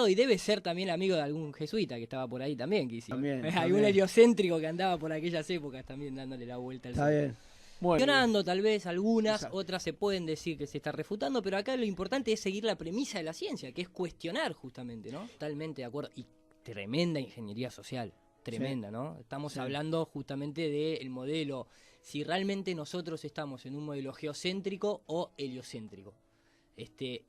Y debe ser también amigo de algún jesuita que estaba por ahí también, quizás. También, Algún también. heliocéntrico que andaba por aquellas épocas también dándole la vuelta al Está sol. bien. Bueno, Cuestionando tal vez algunas, exacto. otras se pueden decir que se está refutando, pero acá lo importante es seguir la premisa de la ciencia, que es cuestionar justamente, ¿no? Totalmente de acuerdo. Y tremenda ingeniería social, tremenda, ¿no? Estamos Sí. hablando justamente del modelo, si realmente nosotros estamos en un modelo geocéntrico o heliocéntrico.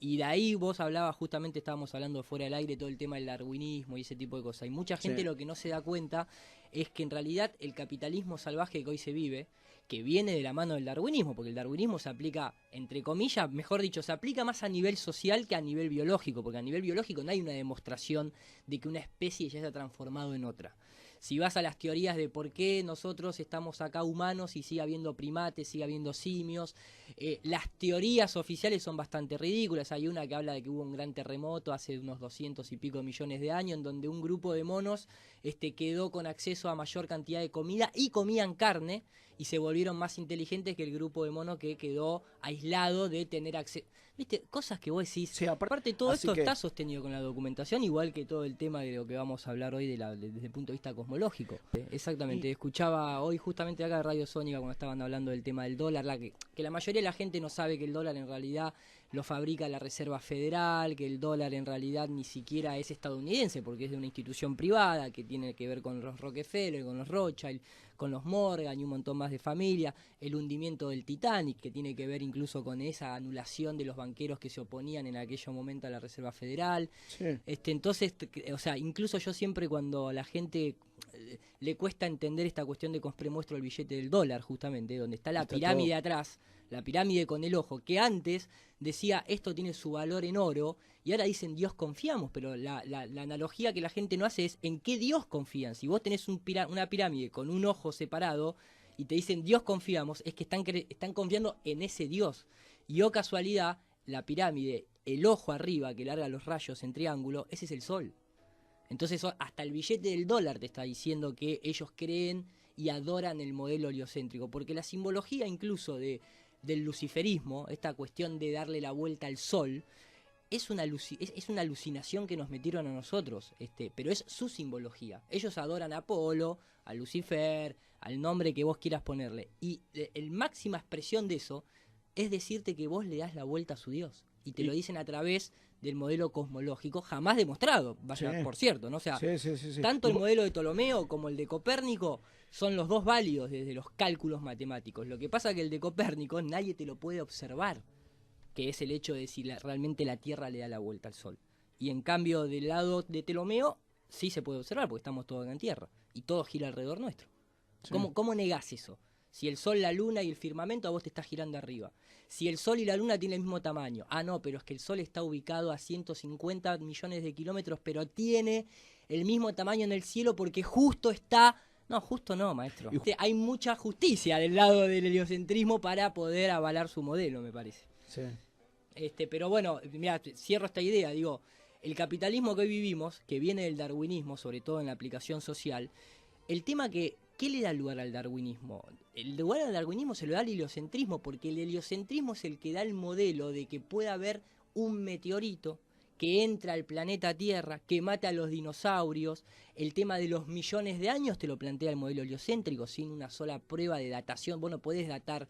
Y de ahí vos hablabas, justamente estábamos hablando fuera del aire, todo el tema del darwinismo y ese tipo de cosas. Y mucha gente Sí. lo que no se da cuenta es que en realidad el capitalismo salvaje que hoy se vive, que viene de la mano del darwinismo, porque el darwinismo se aplica, entre comillas, mejor dicho, se aplica más a nivel social que a nivel biológico, porque a nivel biológico no hay una demostración de que una especie ya se ha transformado en otra. Si vas a las teorías de por qué nosotros estamos acá humanos y sigue habiendo primates, sigue habiendo simios, las teorías oficiales son bastante ridículas. Hay una que habla de que hubo un gran terremoto hace unos 200 y pico millones de años, en donde un grupo de monos quedó con acceso a mayor cantidad de comida y comían carne, y se volvieron más inteligentes que el grupo de monos que quedó aislado de tener acceso. ¿Viste? Cosas que vos decís. Sí, Aparte, todo así esto que, está sostenido con la documentación, igual que todo el tema de lo que vamos a hablar hoy desde el punto de vista cosmológico. Exactamente. y, Escuchaba hoy justamente acá de Radio Sónica cuando estaban hablando del tema del dólar, que la mayoría de la gente no sabe que el dólar en realidad lo fabrica la Reserva Federal, que el dólar en realidad ni siquiera es estadounidense, porque es de una institución privada que tiene que ver con los Rockefeller, con los Rothschild, con los Morgan y un montón más de familia, el hundimiento del Titanic, que tiene que ver incluso con esa anulación de los banqueros que se oponían en aquel momento a la Reserva Federal. sí. Entonces, o sea, incluso yo siempre cuando a la gente le cuesta entender esta cuestión de compré muestro el billete del dólar, justamente, donde está la Está pirámide todo. atrás, la pirámide con el ojo, que antes decía esto tiene su valor en oro, y ahora dicen Dios confiamos, pero la analogía que la gente no hace es en qué Dios confían. Si vos tenés una pirámide con un ojo separado y te dicen Dios confiamos, es que están confiando en ese Dios. Y oh casualidad, la pirámide, el ojo arriba que larga los rayos en triángulo, ese es el sol. Entonces hasta el billete del dólar te está diciendo que ellos creen y adoran el modelo heliocéntrico, porque la simbología incluso del luciferismo, esta cuestión de darle la vuelta al sol, es una alucinación que nos metieron a nosotros, pero es su simbología. Ellos adoran a Apolo, a Lucifer, al nombre que vos quieras ponerle. Y la máxima expresión de eso es decirte que vos le das la vuelta a su Dios. Y te lo dicen a través del modelo cosmológico, jamás demostrado, vaya, Sí. por cierto, ¿no? O sea, Sí. tanto el modelo de Ptolomeo como el de Copérnico son los dos válidos desde los cálculos matemáticos. Lo que pasa es que el de Copérnico nadie te lo puede observar, que es el hecho de si realmente la Tierra le da la vuelta al Sol. Y en cambio, del lado de Ptolomeo, sí se puede observar, porque estamos todos en Tierra, y todo gira alrededor nuestro. Sí. ¿Cómo negás eso? Si el Sol, la Luna y el firmamento a vos te está girando arriba. Si el Sol y la Luna tienen el mismo tamaño. Ah, no, pero es que el Sol está ubicado a 150 millones de kilómetros, pero tiene el mismo tamaño en el cielo porque justo está... No, justo no, maestro. Hay mucha justicia del lado del heliocentrismo para poder avalar su modelo, me parece. Sí. Pero bueno, mira, cierro esta idea, digo, el capitalismo que hoy vivimos, que viene del darwinismo, sobre todo en la aplicación social, el tema ¿qué le da lugar al darwinismo? El lugar al darwinismo se lo da al heliocentrismo, porque el heliocentrismo es el que da el modelo de que pueda haber un meteorito que entra al planeta Tierra, que mata a los dinosaurios. El tema de los millones de años te lo plantea el modelo heliocéntrico, sin una sola prueba de datación. Vos no podés datar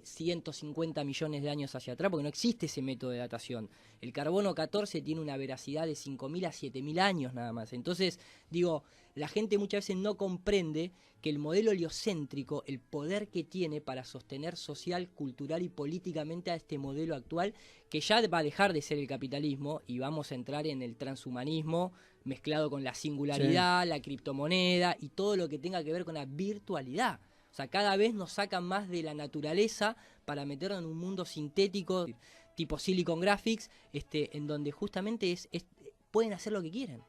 150 millones de años hacia atrás, porque no existe ese método de datación. El carbono 14 tiene una veracidad de 5.000 a 7.000 años nada más. Entonces, digo, la gente muchas veces no comprende que el modelo heliocéntrico, el poder que tiene para sostener social, cultural y políticamente a este modelo actual, que ya va a dejar de ser el capitalismo y vamos a entrar en el transhumanismo mezclado con la singularidad, sí, la criptomoneda y todo lo que tenga que ver con la virtualidad. O sea, cada vez nos sacan más de la naturaleza para meternos en un mundo sintético tipo Silicon Graphics, en donde justamente pueden hacer lo que quieren.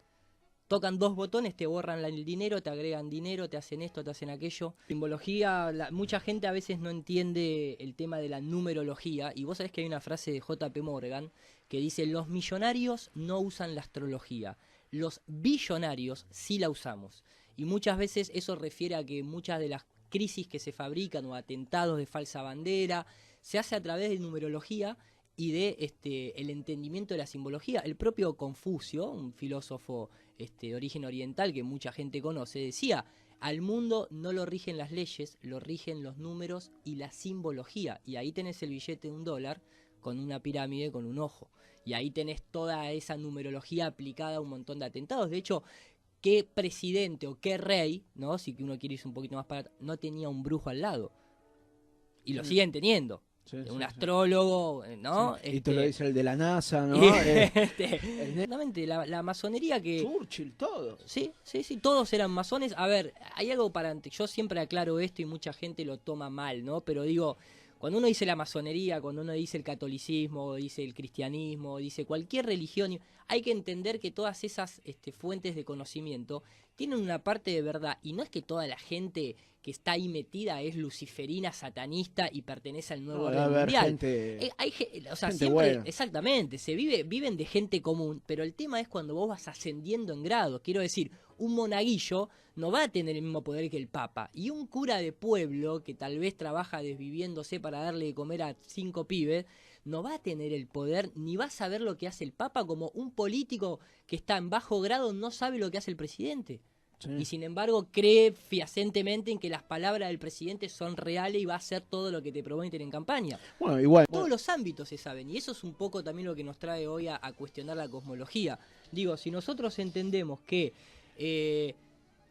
Tocan dos botones, te borran el dinero, te agregan dinero, te hacen esto, te hacen aquello. Simbología, mucha gente a veces no entiende el tema de la numerología, y vos sabés que hay una frase de J.P. Morgan que dice: los millonarios no usan la astrología, los billonarios sí la usamos. Y muchas veces eso refiere a que muchas de las crisis que se fabrican o atentados de falsa bandera se hace a través de numerología, y de el entendimiento de la simbología. El propio Confucio, un filósofo de origen oriental que mucha gente conoce, decía: al mundo no lo rigen las leyes, lo rigen los números y la simbología. Y ahí tenés el billete de $1 con una pirámide con un ojo. Y ahí tenés toda esa numerología aplicada a un montón de atentados. De hecho, ¿qué presidente o qué rey, ¿no? Si uno quiere irse un poquito más para, no tenía un brujo al lado? Y lo siguen teniendo. Sí, un astrólogo, ¿no? Sí. Y te lo dice el de la NASA, ¿no? Exactamente, la masonería que... Churchill, todos. Sí, todos eran masones. A ver, hay algo yo siempre aclaro esto y mucha gente lo toma mal, ¿no? Pero digo, cuando uno dice la masonería, cuando uno dice el catolicismo, dice el cristianismo, dice cualquier religión, hay que entender que todas esas fuentes de conocimiento tienen una parte de verdad, y no es que toda la gente que está ahí metida es luciferina, satanista y pertenece al nuevo orden mundial. Siempre, buena. Exactamente, viven de gente común, pero el tema es cuando vos vas ascendiendo en grado. Quiero decir, un monaguillo no va a tener el mismo poder que el Papa, y un cura de pueblo que tal vez trabaja desviviéndose para darle de comer a 5 pibes, no va a tener el poder ni va a saber lo que hace el Papa, como un político que está en bajo grado no sabe lo que hace el presidente. Sí. Y sin embargo cree fehacientemente en que las palabras del presidente son reales y va a hacer todo lo que te prometen en campaña. Bueno, igual. Todos los ámbitos se saben, y eso es un poco también lo que nos trae hoy a cuestionar la cosmología. Digo, si nosotros entendemos que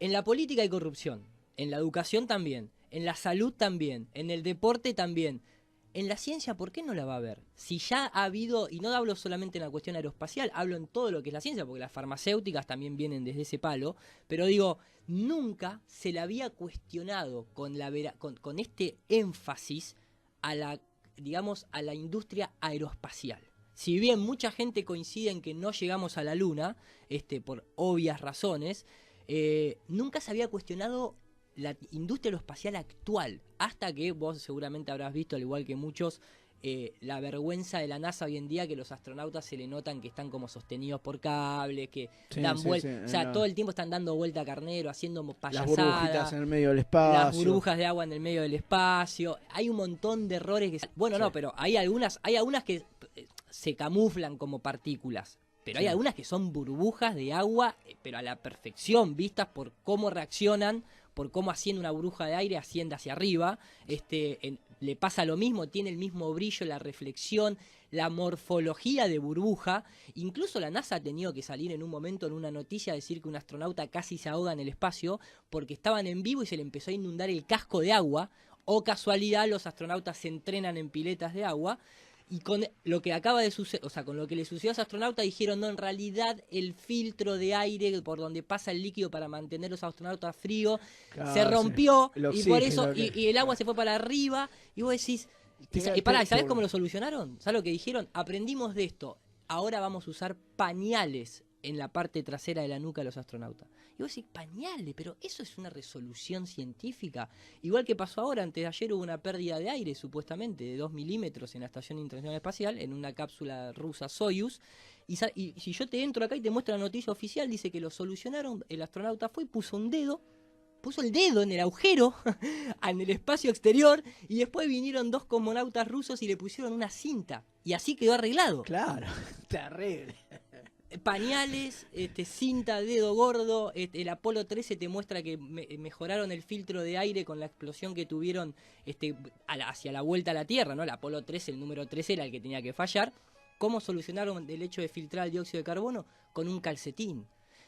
en la política hay corrupción, en la educación también, en la salud también, en el deporte también, en la ciencia, ¿por qué no la va a haber? Si ya ha habido, y no hablo solamente en la cuestión aeroespacial, hablo en todo lo que es la ciencia, porque las farmacéuticas también vienen desde ese palo, pero digo, nunca se le había cuestionado con este énfasis a la industria aeroespacial. Si bien mucha gente coincide en que no llegamos a la Luna, por obvias razones, nunca se había cuestionado la industria aeroespacial actual, hasta que vos seguramente habrás visto, al igual que muchos, la vergüenza de la NASA hoy en día, que los astronautas se le notan que están como sostenidos por cables, que dan vueltas, o sea, todo el tiempo están dando vuelta a carnero, haciendo payasadas, las burbujitas en el medio del espacio, las burbujas de agua en el medio del espacio. Hay un montón de errores que no, pero hay algunas que se camuflan como partículas. Pero hay algunas que son burbujas de agua, pero a la perfección, vistas por cómo reaccionan, por cómo haciendo una burbuja de aire asciende hacia arriba. Le pasa lo mismo, tiene el mismo brillo, la reflexión, la morfología de burbuja. Incluso la NASA ha tenido que salir en un momento en una noticia a decir que un astronauta casi se ahoga en el espacio porque estaban en vivo y se le empezó a inundar el casco de agua. O casualidad, los astronautas se entrenan en piletas de agua. Y con lo que acaba de suceder, o sea, con lo que le sucedió a ese astronauta, dijeron, no, en realidad el filtro de aire por donde pasa el líquido para mantener los astronautas fríos se rompió, y por eso, y el agua se fue para arriba, y vos decís, ¿sabés cómo lo solucionaron? ¿Sabés lo que dijeron? Aprendimos de esto, ahora vamos a usar pañales en la parte trasera de la nuca de los astronautas. Y vos decís, pañales, pero eso es una resolución científica. Igual que pasó ahora, antes de ayer hubo una pérdida de aire, supuestamente, de 2 milímetros en la Estación Internacional Espacial, en una cápsula rusa Soyuz. Y si yo te entro acá y te muestro la noticia oficial, dice que lo solucionaron, el astronauta fue y puso el dedo en el agujero, en el espacio exterior, y después vinieron 2 cosmonautas rusos y le pusieron una cinta. Y así quedó arreglado. Claro, terrible. Pañales, cinta, dedo gordo. El Apolo 13 te muestra que mejoraron el filtro de aire con la explosión que tuvieron hacia la vuelta a la Tierra, ¿no? El Apolo 13, el número 13 era el que tenía que fallar. ¿Cómo solucionaron el hecho de filtrar el dióxido de carbono? Con un calcetín.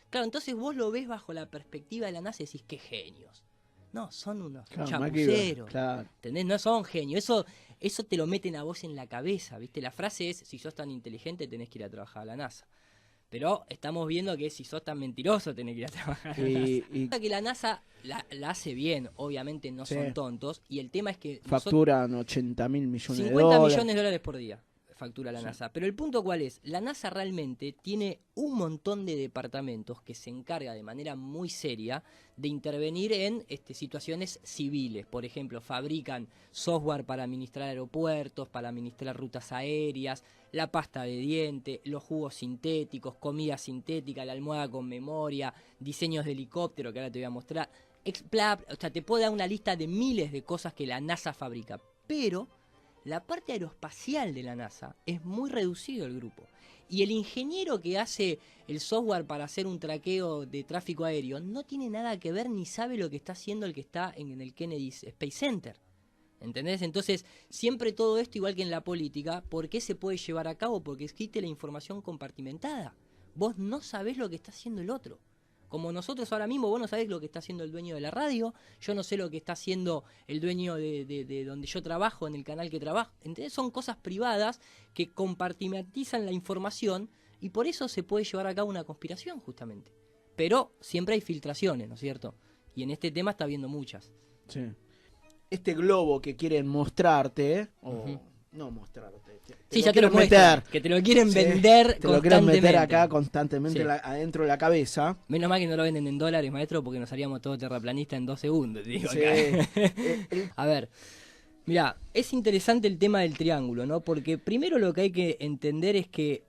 Claro, entonces vos lo ves bajo la perspectiva de la NASA y decís, qué genios. No, son unos chapuceros. Claro. ¿Entendés? No son genios. Eso te lo meten a vos en la cabeza, ¿viste? La frase es, si sos tan inteligente tenés que ir a trabajar a la NASA. Pero estamos viendo que si sos tan mentiroso tenés que ir a trabajar a la NASA. Que la NASA la hace bien, obviamente no son tontos. Y el tema es que... Facturan 80.000 millones de dólares. 50 millones de dólares por día factura la NASA. Pero el punto ¿cuál es? La NASA realmente tiene un montón de departamentos que se encarga de manera muy seria de intervenir en situaciones civiles. Por ejemplo, fabrican software para administrar aeropuertos, para administrar rutas aéreas, la pasta de diente, los jugos sintéticos, comida sintética, la almohada con memoria, diseños de helicóptero, que ahora te voy a mostrar. O sea, te puedo dar una lista de miles de cosas que la NASA fabrica. Pero La parte aeroespacial de la NASA es muy reducido el grupo. Y el ingeniero que hace el software para hacer un traqueo de tráfico aéreo no tiene nada que ver ni sabe lo que está haciendo el que está en el Kennedy Space Center. ¿Entendés? Entonces, siempre todo esto, igual que en la política, ¿por qué se puede llevar a cabo? Porque existe la información compartimentada. Vos no sabés lo que está haciendo el otro. Como nosotros ahora mismo, vos no sabés lo que está haciendo el dueño de la radio, yo no sé lo que está haciendo el dueño de donde yo trabajo, en el canal que trabajo. ¿Entendés? Son cosas privadas que compartimentalizan la información y por eso se puede llevar a cabo una conspiración, justamente. Pero siempre hay filtraciones, ¿no es cierto? Y en este tema está habiendo muchas. Sí. Este globo que quieren mostrarte, no mostrarte. Sí, ya te lo muestran, que te lo quieren vender te lo quieren meter acá constantemente adentro de la cabeza. Menos mal que no lo venden en dólares, maestro, porque nos haríamos todo terraplanista en 2 segundos, te digo Sí. acá. A ver, mirá, es interesante el tema del triángulo, ¿no? Porque primero lo que hay que entender es que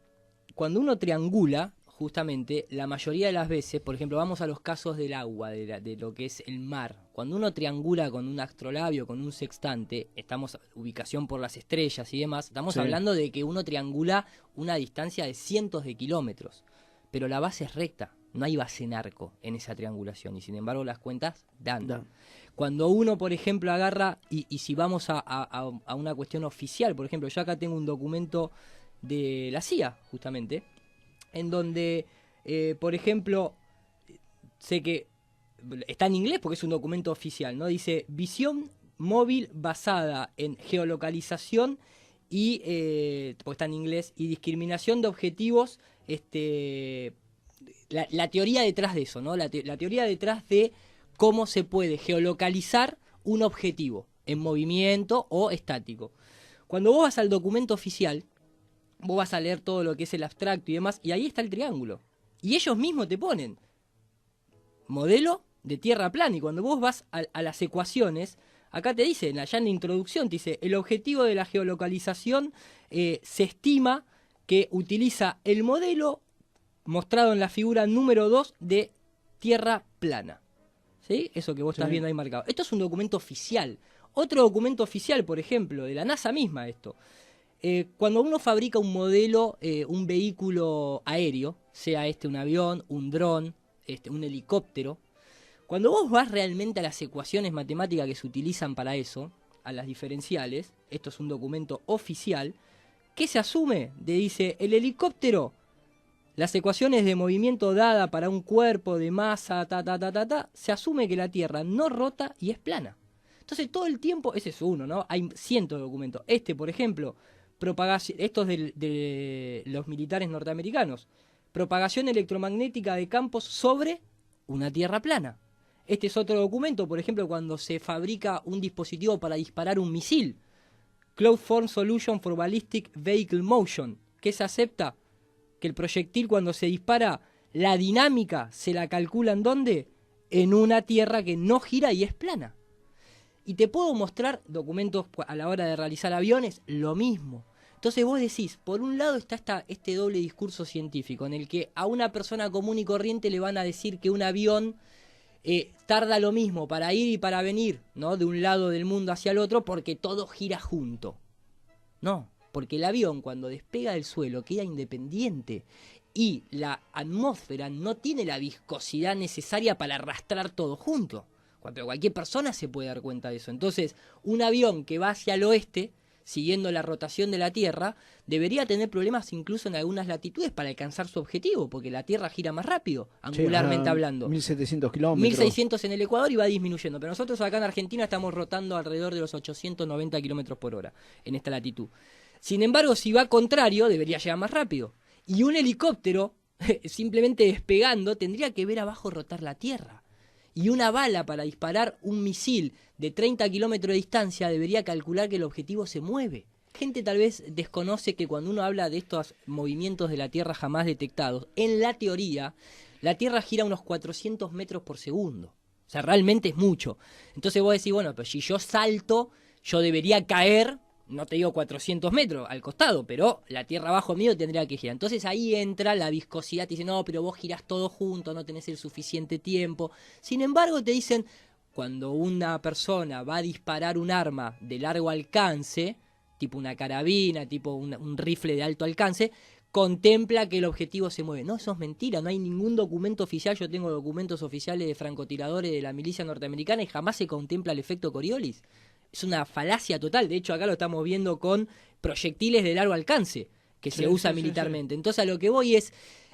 cuando uno triangula, justamente, la mayoría de las veces, por ejemplo, vamos a los casos del agua, de lo que es el mar. Cuando uno triangula con un astrolabio, con un sextante, estamos ubicación por las estrellas y demás, estamos hablando de que uno triangula una distancia de cientos de kilómetros. Pero la base es recta, no hay base en arco en esa triangulación, y sin embargo las cuentas dan. Cuando uno, por ejemplo, agarra, y si vamos a una cuestión oficial, por ejemplo, yo acá tengo un documento de la CIA, justamente, en donde, por ejemplo, sé que está en inglés porque es un documento oficial, ¿no? Dice, visión móvil basada en geolocalización y, porque está en inglés, y discriminación de objetivos, la teoría detrás de eso, ¿no? La teoría detrás de cómo se puede geolocalizar un objetivo en movimiento o estático. Cuando vos vas al documento oficial, vos vas a leer todo lo que es el abstracto y demás, y ahí está el triángulo. Y ellos mismos te ponen modelo de tierra plana, y cuando vos vas a las ecuaciones, acá te dicen, allá en la introducción, te dice, el objetivo de la geolocalización se estima que utiliza el modelo mostrado en la figura número 2 de tierra plana. ¿Sí? Eso que vos estás viendo ahí marcado. Esto es un documento oficial. Otro documento oficial, por ejemplo, de la NASA misma, esto. Cuando uno fabrica un modelo, un vehículo aéreo, sea un avión, un dron, un helicóptero, cuando vos vas realmente a las ecuaciones matemáticas que se utilizan para eso, a las diferenciales, esto es un documento oficial, ¿qué se asume? Dice, el helicóptero, las ecuaciones de movimiento dada para un cuerpo de masa, se asume que la Tierra no rota y es plana. Entonces todo el tiempo, ese es uno, ¿no? Hay cientos de documentos. Por ejemplo, estos de los militares norteamericanos, propagación electromagnética de campos sobre una tierra plana. Este es otro documento, por ejemplo, cuando se fabrica un dispositivo para disparar un misil, Cloud Form Solution for Ballistic Vehicle Motion. ¿Qué se acepta? Que el proyectil, cuando se dispara, la dinámica se la calcula ¿en dónde? En una tierra que no gira y es plana. Y te puedo mostrar documentos a la hora de realizar aviones, lo mismo. Entonces vos decís, por un lado está este doble discurso científico, en el que a una persona común y corriente le van a decir que un avión tarda lo mismo para ir y para venir, ¿no? De un lado del mundo hacia el otro, porque todo gira junto. No, porque el avión cuando despega del suelo queda independiente y la atmósfera no tiene la viscosidad necesaria para arrastrar todo junto. Cualquier persona se puede dar cuenta de eso. Entonces, un avión que va hacia el oeste, siguiendo la rotación de la Tierra, debería tener problemas incluso en algunas latitudes para alcanzar su objetivo, porque la Tierra gira más rápido, angularmente hablando. 1700 kilómetros. 1600 en el Ecuador y va disminuyendo. Pero nosotros acá en Argentina estamos rotando alrededor de los 890 kilómetros por hora en esta latitud. Sin embargo, si va contrario, debería llegar más rápido. Y un helicóptero, simplemente despegando, tendría que ver abajo rotar la Tierra. Y una bala para disparar un misil de 30 kilómetros de distancia debería calcular que el objetivo se mueve. Gente tal vez desconoce que cuando uno habla de estos movimientos de la Tierra jamás detectados, en la teoría, la Tierra gira unos 400 metros por segundo. O sea, realmente es mucho. Entonces vos decís, bueno, pero si yo salto, yo debería caer, no te digo 400 metros al costado, pero la Tierra abajo mío tendría que girar. Entonces ahí entra la viscosidad, te dicen, no, pero vos girás todo junto, no tenés el suficiente tiempo. Sin embargo, te dicen, cuando una persona va a disparar un arma de largo alcance, tipo una carabina, tipo un rifle de alto alcance, contempla que el objetivo se mueve. No, eso es mentira, no hay ningún documento oficial. Yo tengo documentos oficiales de francotiradores de la milicia norteamericana y jamás se contempla el efecto Coriolis. Es una falacia total. De hecho, acá lo estamos viendo con proyectiles de largo alcance que se usa militarmente. Entonces, a lo que voy es,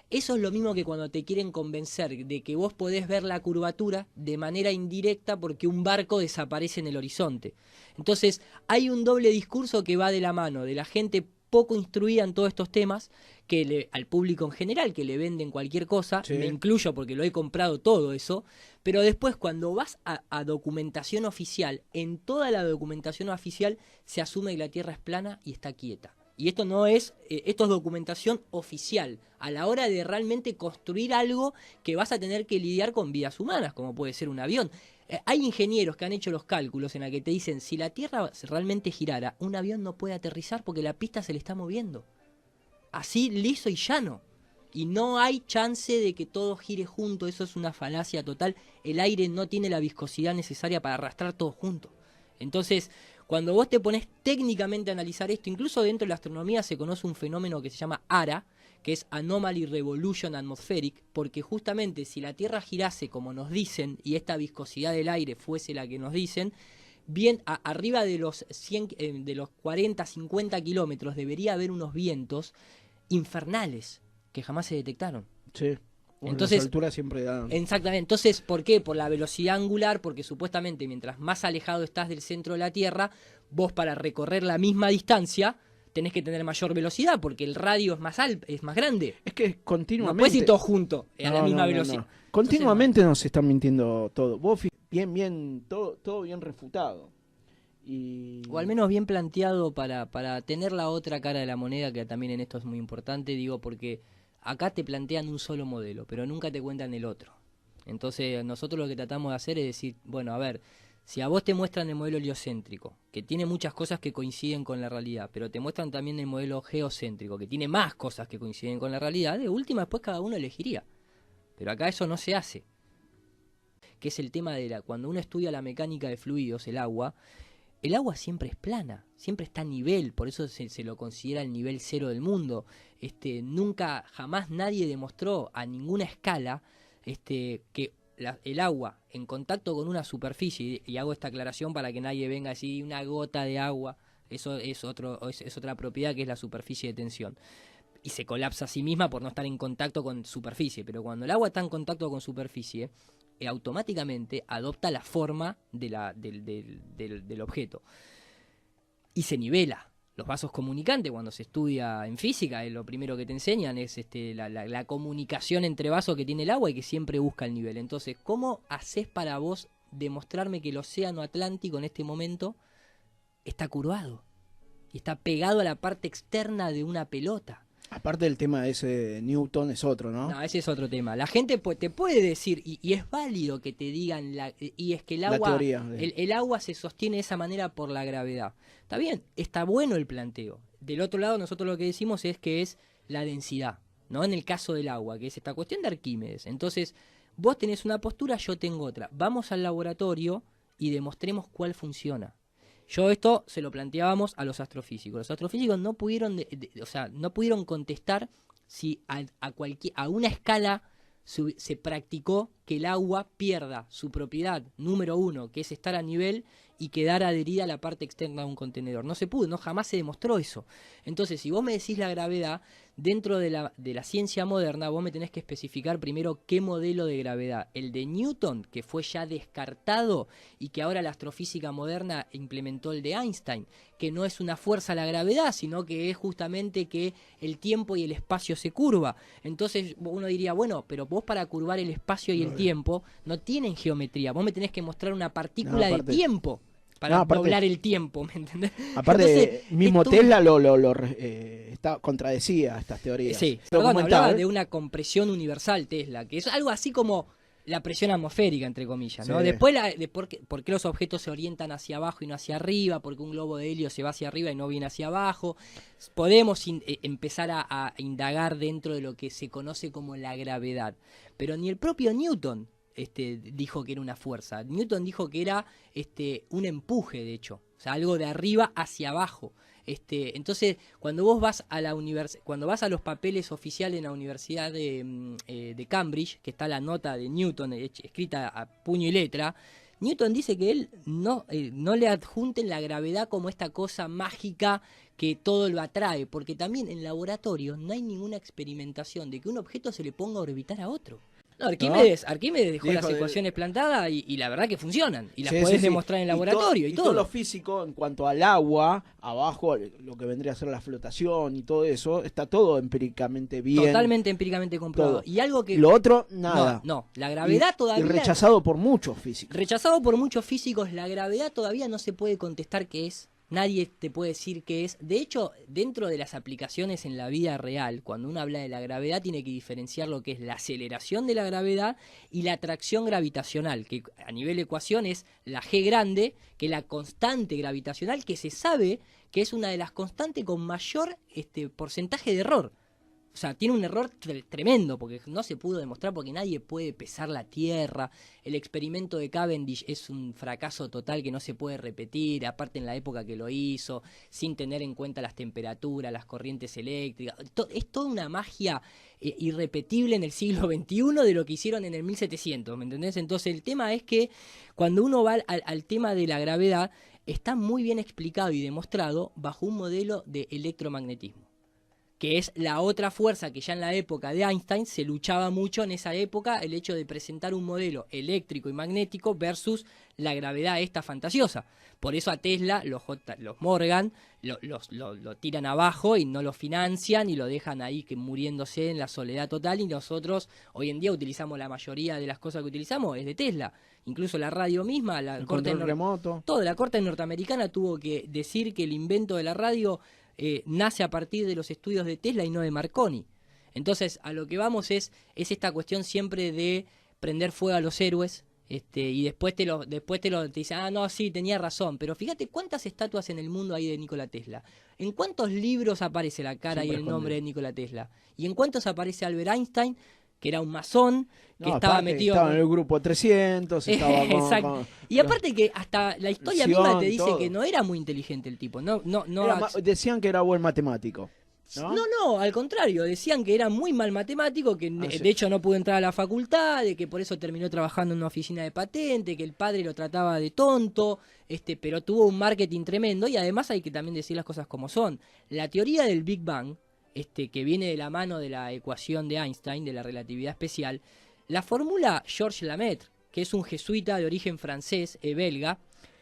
eso es lo mismo que cuando te quieren convencer de que vos podés ver la curvatura de manera indirecta porque un barco desaparece en el horizonte. Entonces, hay un doble discurso que va de la mano de la gente poco instruida en todos estos temas, que al público en general, que le venden cualquier cosa, me incluyo porque lo he comprado todo eso, pero después cuando vas a documentación oficial, en toda la documentación oficial se asume que la Tierra es plana y está quieta. Y esto no es, esto es documentación oficial, a la hora de realmente construir algo que vas a tener que lidiar con vidas humanas, como puede ser un avión. Hay ingenieros que han hecho los cálculos en la que te dicen, si la Tierra realmente girara, un avión no puede aterrizar porque la pista se le está moviendo. Así, liso y llano. Y no hay chance de que todo gire junto, eso es una falacia total. El aire no tiene la viscosidad necesaria para arrastrar todo junto. Entonces, cuando vos te pones técnicamente a analizar esto, incluso dentro de la astronomía se conoce un fenómeno que se llama ARA, que es Anomaly Revolution Atmospheric, porque justamente si la Tierra girase como nos dicen y esta viscosidad del aire fuese la que nos dicen, bien arriba de los 100, de los 40, 50 kilómetros debería haber unos vientos infernales que jamás se detectaron. Sí. Entonces, las alturas siempre dan. Exactamente. Entonces, ¿por qué? Por la velocidad angular, porque supuestamente mientras más alejado estás del centro de la Tierra, vos para recorrer la misma distancia tenés que tener mayor velocidad, porque el radio es es más grande. Es que continuamente. No puedes ir todos juntos a la misma velocidad. No. Continuamente nos están mintiendo todo. Vos bien, todo bien refutado. O al menos bien planteado para tener la otra cara de la moneda, que también en esto es muy importante, digo, porque acá te plantean un solo modelo, pero nunca te cuentan el otro. Entonces nosotros lo que tratamos de hacer es decir, bueno, a ver, si a vos te muestran el modelo heliocéntrico, que tiene muchas cosas que coinciden con la realidad, pero te muestran también el modelo geocéntrico, que tiene más cosas que coinciden con la realidad, de última después cada uno elegiría. Pero acá eso no se hace. Que es el tema de cuando uno estudia la mecánica de fluidos, el agua siempre es plana, siempre está a nivel, por eso se lo considera el nivel cero del mundo. Nunca, jamás nadie demostró a ninguna escala que el agua en contacto con una superficie, y hago esta aclaración para que nadie venga a decir una gota de agua, eso es otra propiedad que es la superficie de tensión. Y se colapsa a sí misma por no estar en contacto con superficie, pero cuando el agua está en contacto con superficie, automáticamente adopta la forma del objeto y se nivela. Los vasos comunicantes, cuando se estudia en física, lo primero que te enseñan es la comunicación entre vasos que tiene el agua y que siempre busca el nivel. Entonces, ¿cómo haces para vos demostrarme que el océano Atlántico en este momento está curvado y está pegado a la parte externa de una pelota? Aparte del tema ese de Newton es otro, ¿no? No, ese es otro tema. La gente te puede decir, y es válido que te digan, y es que el agua, el agua se sostiene de esa manera por la gravedad. Está bien, está bueno el planteo. Del otro lado, nosotros lo que decimos es que es la densidad, ¿no? En el caso del agua, que es esta cuestión de Arquímedes. Entonces, vos tenés una postura, yo tengo otra. Vamos al laboratorio y demostremos cuál funciona. Yo esto se lo planteábamos a los astrofísicos. Los astrofísicos no pudieron, no pudieron contestar si a una escala se practicó que el agua pierda su propiedad número uno, que es estar a nivel y quedar adherida a la parte externa de un contenedor. No se pudo, jamás se demostró eso. Entonces, si vos me decís la gravedad, dentro de la ciencia moderna, vos me tenés que especificar primero qué modelo de gravedad. El de Newton, que fue ya descartado y que ahora la astrofísica moderna implementó el de Einstein, que no es una fuerza la gravedad, sino que es justamente que el tiempo y el espacio se curva. Entonces uno diría, bueno, pero vos para curvar el espacio y el tiempo no tienen geometría. Vos me tenés que mostrar una partícula de tiempo para doblar el tiempo, ¿me entendés? Aparte, entonces, mismo Tesla contradecía estas teorías. Sí, perdón, hablaba de una compresión universal Tesla, que es algo así como la presión atmosférica, entre comillas, ¿no? Sí. Después, por qué los objetos se orientan hacia abajo y no hacia arriba, porque un globo de helio se va hacia arriba y no viene hacia abajo. Podemos empezar a indagar dentro de lo que se conoce como la gravedad. Pero ni el propio Newton dijo que era una fuerza. Newton dijo que era un empuje, de hecho. O sea, algo de arriba hacia abajo. Entonces, cuando vos vas a cuando vas a los papeles oficiales en la Universidad de Cambridge, que está la nota de Newton escrita a puño y letra, Newton dice que él no le adjunten la gravedad como esta cosa mágica que todo lo atrae, porque también en laboratorio no hay ninguna experimentación de que un objeto se le ponga a orbitar a otro. No, Arquímedes dejó las ecuaciones plantadas y la verdad que funcionan. Y las podés demostrar en laboratorio y todo. Y todo lo físico, en cuanto al agua, abajo, lo que vendría a ser la flotación y todo eso, está todo empíricamente bien. Totalmente empíricamente comprobado. Todo. Y algo que... Lo otro, nada. No, la gravedad todavía... Y rechazado por muchos físicos. Rechazado por muchos físicos, la gravedad todavía no se puede contestar qué es. Nadie te puede decir qué es. De hecho, dentro de las aplicaciones en la vida real, cuando uno habla de la gravedad, tiene que diferenciar lo que es la aceleración de la gravedad y la atracción gravitacional, que a nivel ecuación es la G grande, que es la constante gravitacional, que se sabe que es una de las constantes con mayor porcentaje de error. O sea, tiene un error tremendo, porque no se pudo demostrar, porque nadie puede pesar la Tierra. El experimento de Cavendish es un fracaso total que no se puede repetir, aparte en la época que lo hizo, sin tener en cuenta las temperaturas, las corrientes eléctricas. Es toda una magia irrepetible en el siglo XXI de lo que hicieron en el 1700, ¿me entendés? Entonces el tema es que cuando uno va al tema de la gravedad, está muy bien explicado y demostrado bajo un modelo de electromagnetismo, que es la otra fuerza que ya en la época de Einstein se luchaba mucho en esa época, el hecho de presentar un modelo eléctrico y magnético versus la gravedad esta fantasiosa. Por eso a Tesla, los Morgan, lo tiran abajo y no lo financian y lo dejan ahí muriéndose en la soledad total, y nosotros hoy en día utilizamos la mayoría de las cosas que utilizamos es de Tesla. Incluso la radio misma, la corte remoto. Toda la corte norteamericana tuvo que decir que el invento de la radio nace a partir de los estudios de Tesla y no de Marconi. Entonces, a lo que vamos es esta cuestión siempre de prender fuego a los héroes, y después te dicen, no, sí, tenía razón. Pero fíjate cuántas estatuas en el mundo hay de Nikola Tesla. ¿En cuántos libros aparece la cara y el nombre de Nikola Tesla? ¿Y en cuántos aparece Albert Einstein, que era un masón, que estaba metido... Estaba en el grupo 300, estaba Exacto. Y aparte que hasta la historia misma te dice que no era muy inteligente el tipo. Decían que era buen matemático. No, al contrario, decían que era muy mal matemático, que de hecho no pudo entrar a la facultad, de que por eso terminó trabajando en una oficina de patente, que el padre lo trataba de tonto, pero tuvo un marketing tremendo. Y además hay que también decir las cosas como son. La teoría del Big Bang, que viene de la mano de la ecuación de Einstein, de la relatividad especial, la formula Georges Lemaitre, que es un jesuita de origen francés, belga,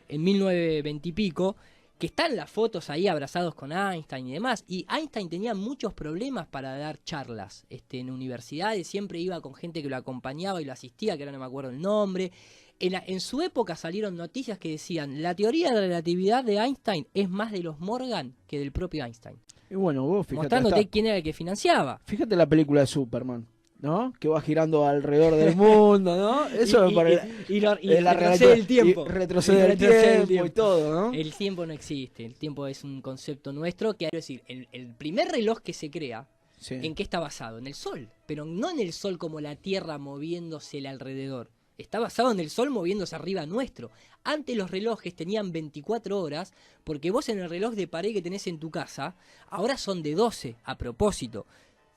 en 1920 y pico, que están las fotos ahí abrazados con Einstein y demás. Y Einstein tenía muchos problemas para dar charlas en universidades, siempre iba con gente que lo acompañaba y lo asistía, que ahora no me acuerdo el nombre. En su época salieron noticias que decían, la teoría de la relatividad de Einstein es más de los Morgan que del propio Einstein. Y bueno, vos fíjate, mostrándote quién era el que financiaba. Fíjate la película de Superman, ¿no? Que va girando alrededor del mundo, ¿no? Eso y retrocede el tiempo. Retrocede el tiempo y todo, ¿no? El tiempo no existe. El tiempo es un concepto nuestro que, quiero decir, el primer reloj que se crea, ¿en qué está basado? En el Sol. Pero no en el Sol como la Tierra moviéndose alrededor. Está basado en el Sol moviéndose arriba nuestro. Antes los relojes tenían 24 horas, porque vos en el reloj de pared que tenés en tu casa, ahora son de 12, a propósito.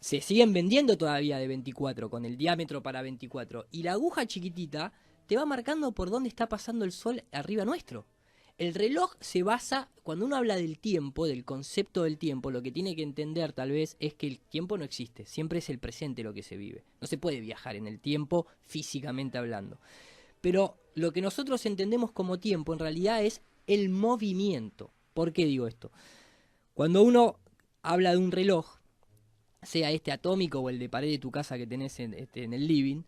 Se siguen vendiendo todavía de 24, con el diámetro para 24. Y la aguja chiquitita te va marcando por dónde está pasando el Sol arriba nuestro. El reloj se basa, cuando uno habla del tiempo, del concepto del tiempo, lo que tiene que entender tal vez es que el tiempo no existe, siempre es el presente lo que se vive. No se puede viajar en el tiempo físicamente hablando. Pero lo que nosotros entendemos como tiempo en realidad es el movimiento. ¿Por qué digo esto? Cuando uno habla de un reloj, sea atómico o el de pared de tu casa que tenés en el living,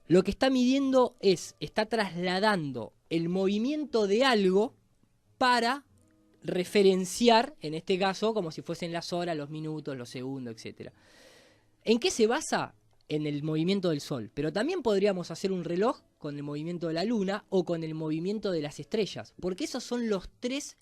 lo que está midiendo está trasladando el movimiento de algo para referenciar, en este caso, como si fuesen las horas, los minutos, los segundos, etc. ¿En qué se basa? En el movimiento del Sol. Pero también podríamos hacer un reloj con el movimiento de la Luna o con el movimiento de las estrellas, porque esos son los tres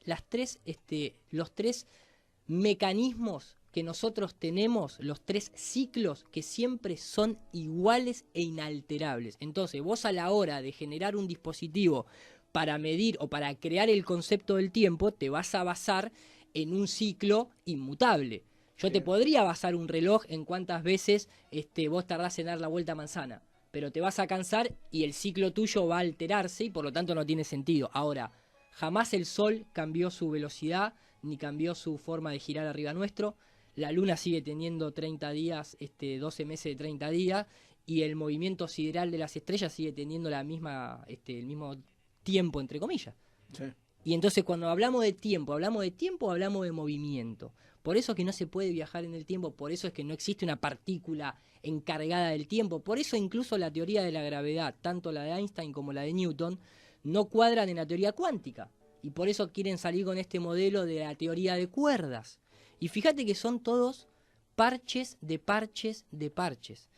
mecanismos que nosotros tenemos, los 3 ciclos que siempre son iguales e inalterables. Entonces, vos a la hora de generar un dispositivo para medir o para crear el concepto del tiempo, te vas a basar en un ciclo inmutable. Yo te podría basar un reloj en cuántas veces vos tardás en dar la vuelta a manzana, pero te vas a cansar y el ciclo tuyo va a alterarse y por lo tanto no tiene sentido. Ahora, jamás el Sol cambió su velocidad ni cambió su forma de girar arriba nuestro. La Luna sigue teniendo 30 días, 12 meses de 30 días, y el movimiento sideral de las estrellas sigue teniendo el mismo tiempo, entre comillas. Sí. Y entonces cuando hablamos de tiempo, hablamos de movimiento. Por eso es que no se puede viajar en el tiempo, por eso es que no existe una partícula encargada del tiempo, por eso incluso la teoría de la gravedad, tanto la de Einstein como la de Newton, no cuadran en la teoría cuántica. Y por eso quieren salir con este modelo de la teoría de cuerdas. Y fíjate que son todos parches de parches de parches.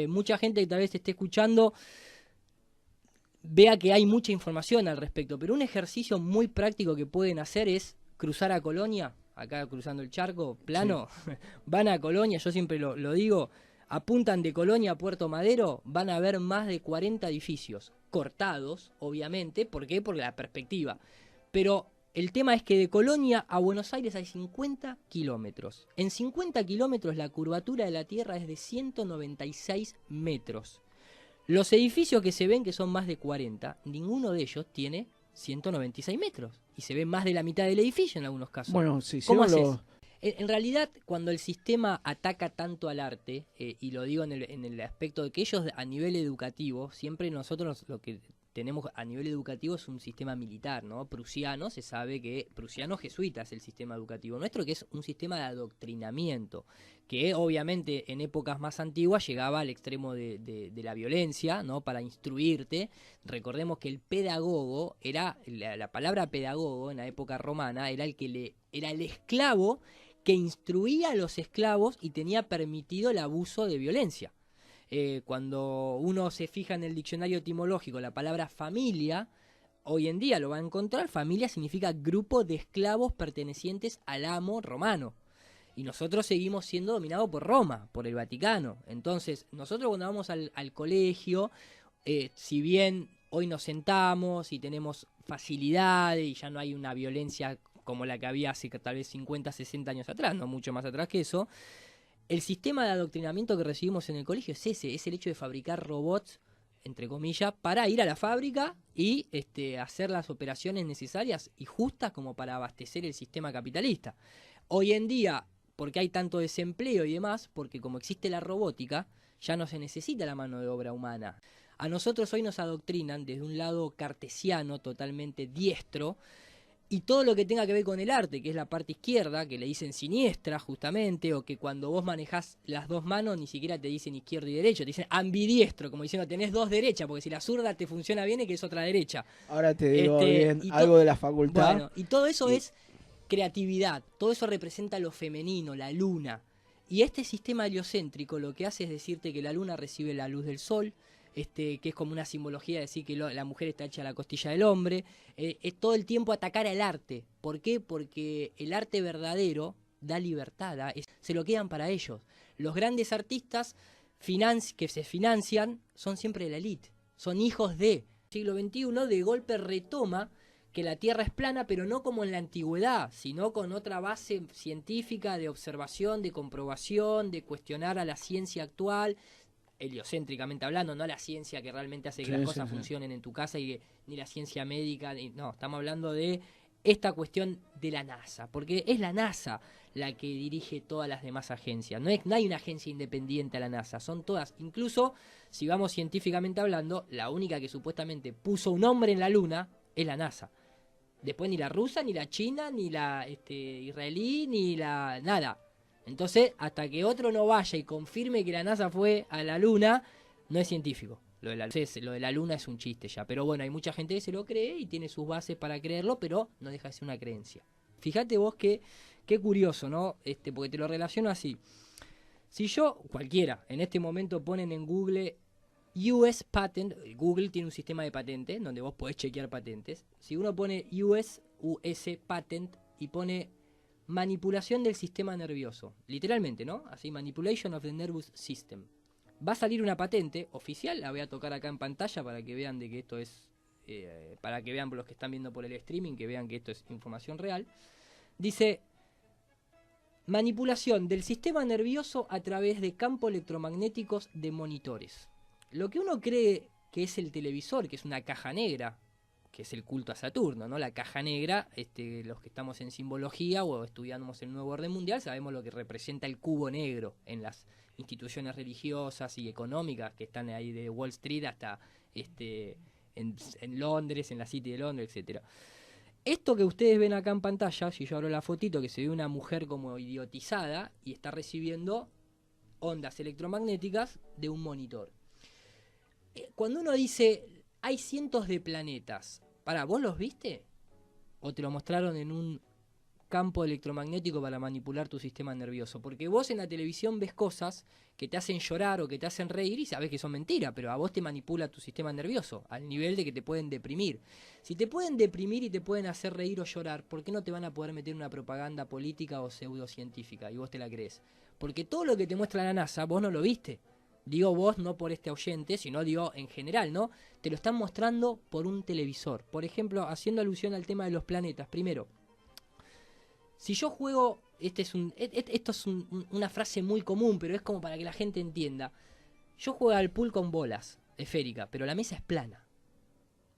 Mucha gente que tal vez te esté escuchando vea que hay mucha información al respecto, pero un ejercicio muy práctico que pueden hacer es cruzar a Colonia, acá cruzando el charco, plano, sí. Van a Colonia, yo siempre lo digo, apuntan de Colonia a Puerto Madero, van a ver más de 40 edificios, cortados, obviamente, ¿por qué? Porque la perspectiva, pero el tema es que de Colonia a Buenos Aires hay 50 kilómetros. En 50 kilómetros la curvatura de la Tierra es de 196 metros. Los edificios que se ven, que son más de 40, ninguno de ellos tiene 196 metros. Y se ve más de la mitad del edificio en algunos casos. Bueno, sí, ¿Cómo haces? En realidad, cuando el sistema ataca tanto al arte, y lo digo en el aspecto de que ellos a nivel educativo, siempre nosotros lo que tenemos a nivel educativo es un sistema militar, ¿no? Prusiano, se sabe que prusiano jesuita es el sistema educativo nuestro, que es un sistema de adoctrinamiento, que obviamente en épocas más antiguas llegaba al extremo de la violencia, ¿no? Para instruirte. Recordemos que el pedagogo era, la palabra pedagogo en la época romana, era el esclavo que instruía a los esclavos y tenía permitido el abuso de violencia. Cuando uno se fija en el diccionario etimológico la palabra familia, hoy en día lo va a encontrar. Familia significa grupo de esclavos pertenecientes al amo romano. Y nosotros seguimos siendo dominados por Roma, por el Vaticano. Entonces, nosotros cuando vamos al colegio, si bien hoy nos sentamos y tenemos facilidades y ya no hay una violencia como la que había hace tal vez 50, 60 años atrás, no mucho más atrás que eso, el sistema de adoctrinamiento que recibimos en el colegio es ese, es el hecho de fabricar robots, entre comillas, para ir a la fábrica y hacer las operaciones necesarias y justas como para abastecer el sistema capitalista. Hoy en día, porque hay tanto desempleo y demás, porque como existe la robótica, ya no se necesita la mano de obra humana. A nosotros hoy nos adoctrinan desde un lado cartesiano, totalmente diestro, y todo lo que tenga que ver con el arte, que es la parte izquierda, que le dicen siniestra justamente, o que cuando vos manejás las dos manos ni siquiera te dicen izquierdo y derecho, te dicen ambidiestro, como diciendo tenés dos derechas, porque si la zurda te funciona bien es que es otra derecha. Ahora te digo bien algo de la facultad. Bueno, y todo eso es creatividad, todo eso representa lo femenino, la luna. Y este sistema heliocéntrico lo que hace es decirte que la luna recibe la luz del sol, que es como una simbología de decir que la mujer está hecha a la costilla del hombre, es todo el tiempo atacar al arte. ¿Por qué? Porque el arte verdadero da libertad, se lo quedan para ellos. Los grandes artistas que se financian son siempre de la élite, son hijos de. El siglo XXI de golpe retoma que la Tierra es plana, pero no como en la antigüedad, sino con otra base científica de observación, de comprobación, de cuestionar a la ciencia actual, heliocéntricamente hablando, no la ciencia que realmente hace que las cosas funcionen en tu casa, ni la ciencia médica, no, estamos hablando de esta cuestión de la NASA, porque es la NASA la que dirige todas las demás agencias, no hay una agencia independiente a la NASA, son todas, incluso si vamos científicamente hablando, la única que supuestamente puso un hombre en la Luna es la NASA. Después ni la rusa, ni la china, ni la israelí, ni la nada. Entonces, hasta que otro no vaya y confirme que la NASA fue a la Luna, no es científico. Lo de la Luna es un chiste ya. Pero bueno, hay mucha gente que se lo cree y tiene sus bases para creerlo, pero no deja de ser una creencia. Fíjate vos qué curioso, ¿no? Porque te lo relaciono así. Si yo, cualquiera, en este momento ponen en Google US Patent, Google tiene un sistema de patentes donde vos podés chequear patentes. Si uno pone US Patent y pone manipulación del sistema nervioso, literalmente, ¿no? Así, manipulation of the nervous system. Va a salir una patente oficial, la voy a tocar acá en pantalla para que vean de que esto es, para que vean los que están viendo por el streaming, que vean que esto es información real. Dice, manipulación del sistema nervioso a través de campos electromagnéticos de monitores. Lo que uno cree que es el televisor, que es una caja negra, que es el culto a Saturno, ¿no? La caja negra, los que estamos en simbología o estudiamos el nuevo orden mundial, sabemos lo que representa el cubo negro en las instituciones religiosas y económicas que están ahí de Wall Street hasta en Londres, en la City de Londres, etcétera. Esto que ustedes ven acá en pantalla, si yo abro la fotito, que se ve una mujer como idiotizada y está recibiendo ondas electromagnéticas de un monitor. Cuando uno dice, hay cientos de planetas, ¿vos los viste? ¿O te lo mostraron en un campo electromagnético para manipular tu sistema nervioso? Porque vos en la televisión ves cosas que te hacen llorar o que te hacen reír y sabés que son mentiras, pero a vos te manipula tu sistema nervioso, al nivel de que te pueden deprimir. Si te pueden deprimir y te pueden hacer reír o llorar, ¿por qué no te van a poder meter una propaganda política o pseudocientífica y vos te la crees? Porque todo lo que te muestra la NASA, vos no lo viste. Digo vos, no por este oyente, sino digo en general, ¿no? Te lo están mostrando por un televisor. Por ejemplo, haciendo alusión al tema de los planetas. Primero, si yo juego, esto es una frase muy común, pero es como para que la gente entienda. Yo juego al pool con bolas, esférica, pero la mesa es plana.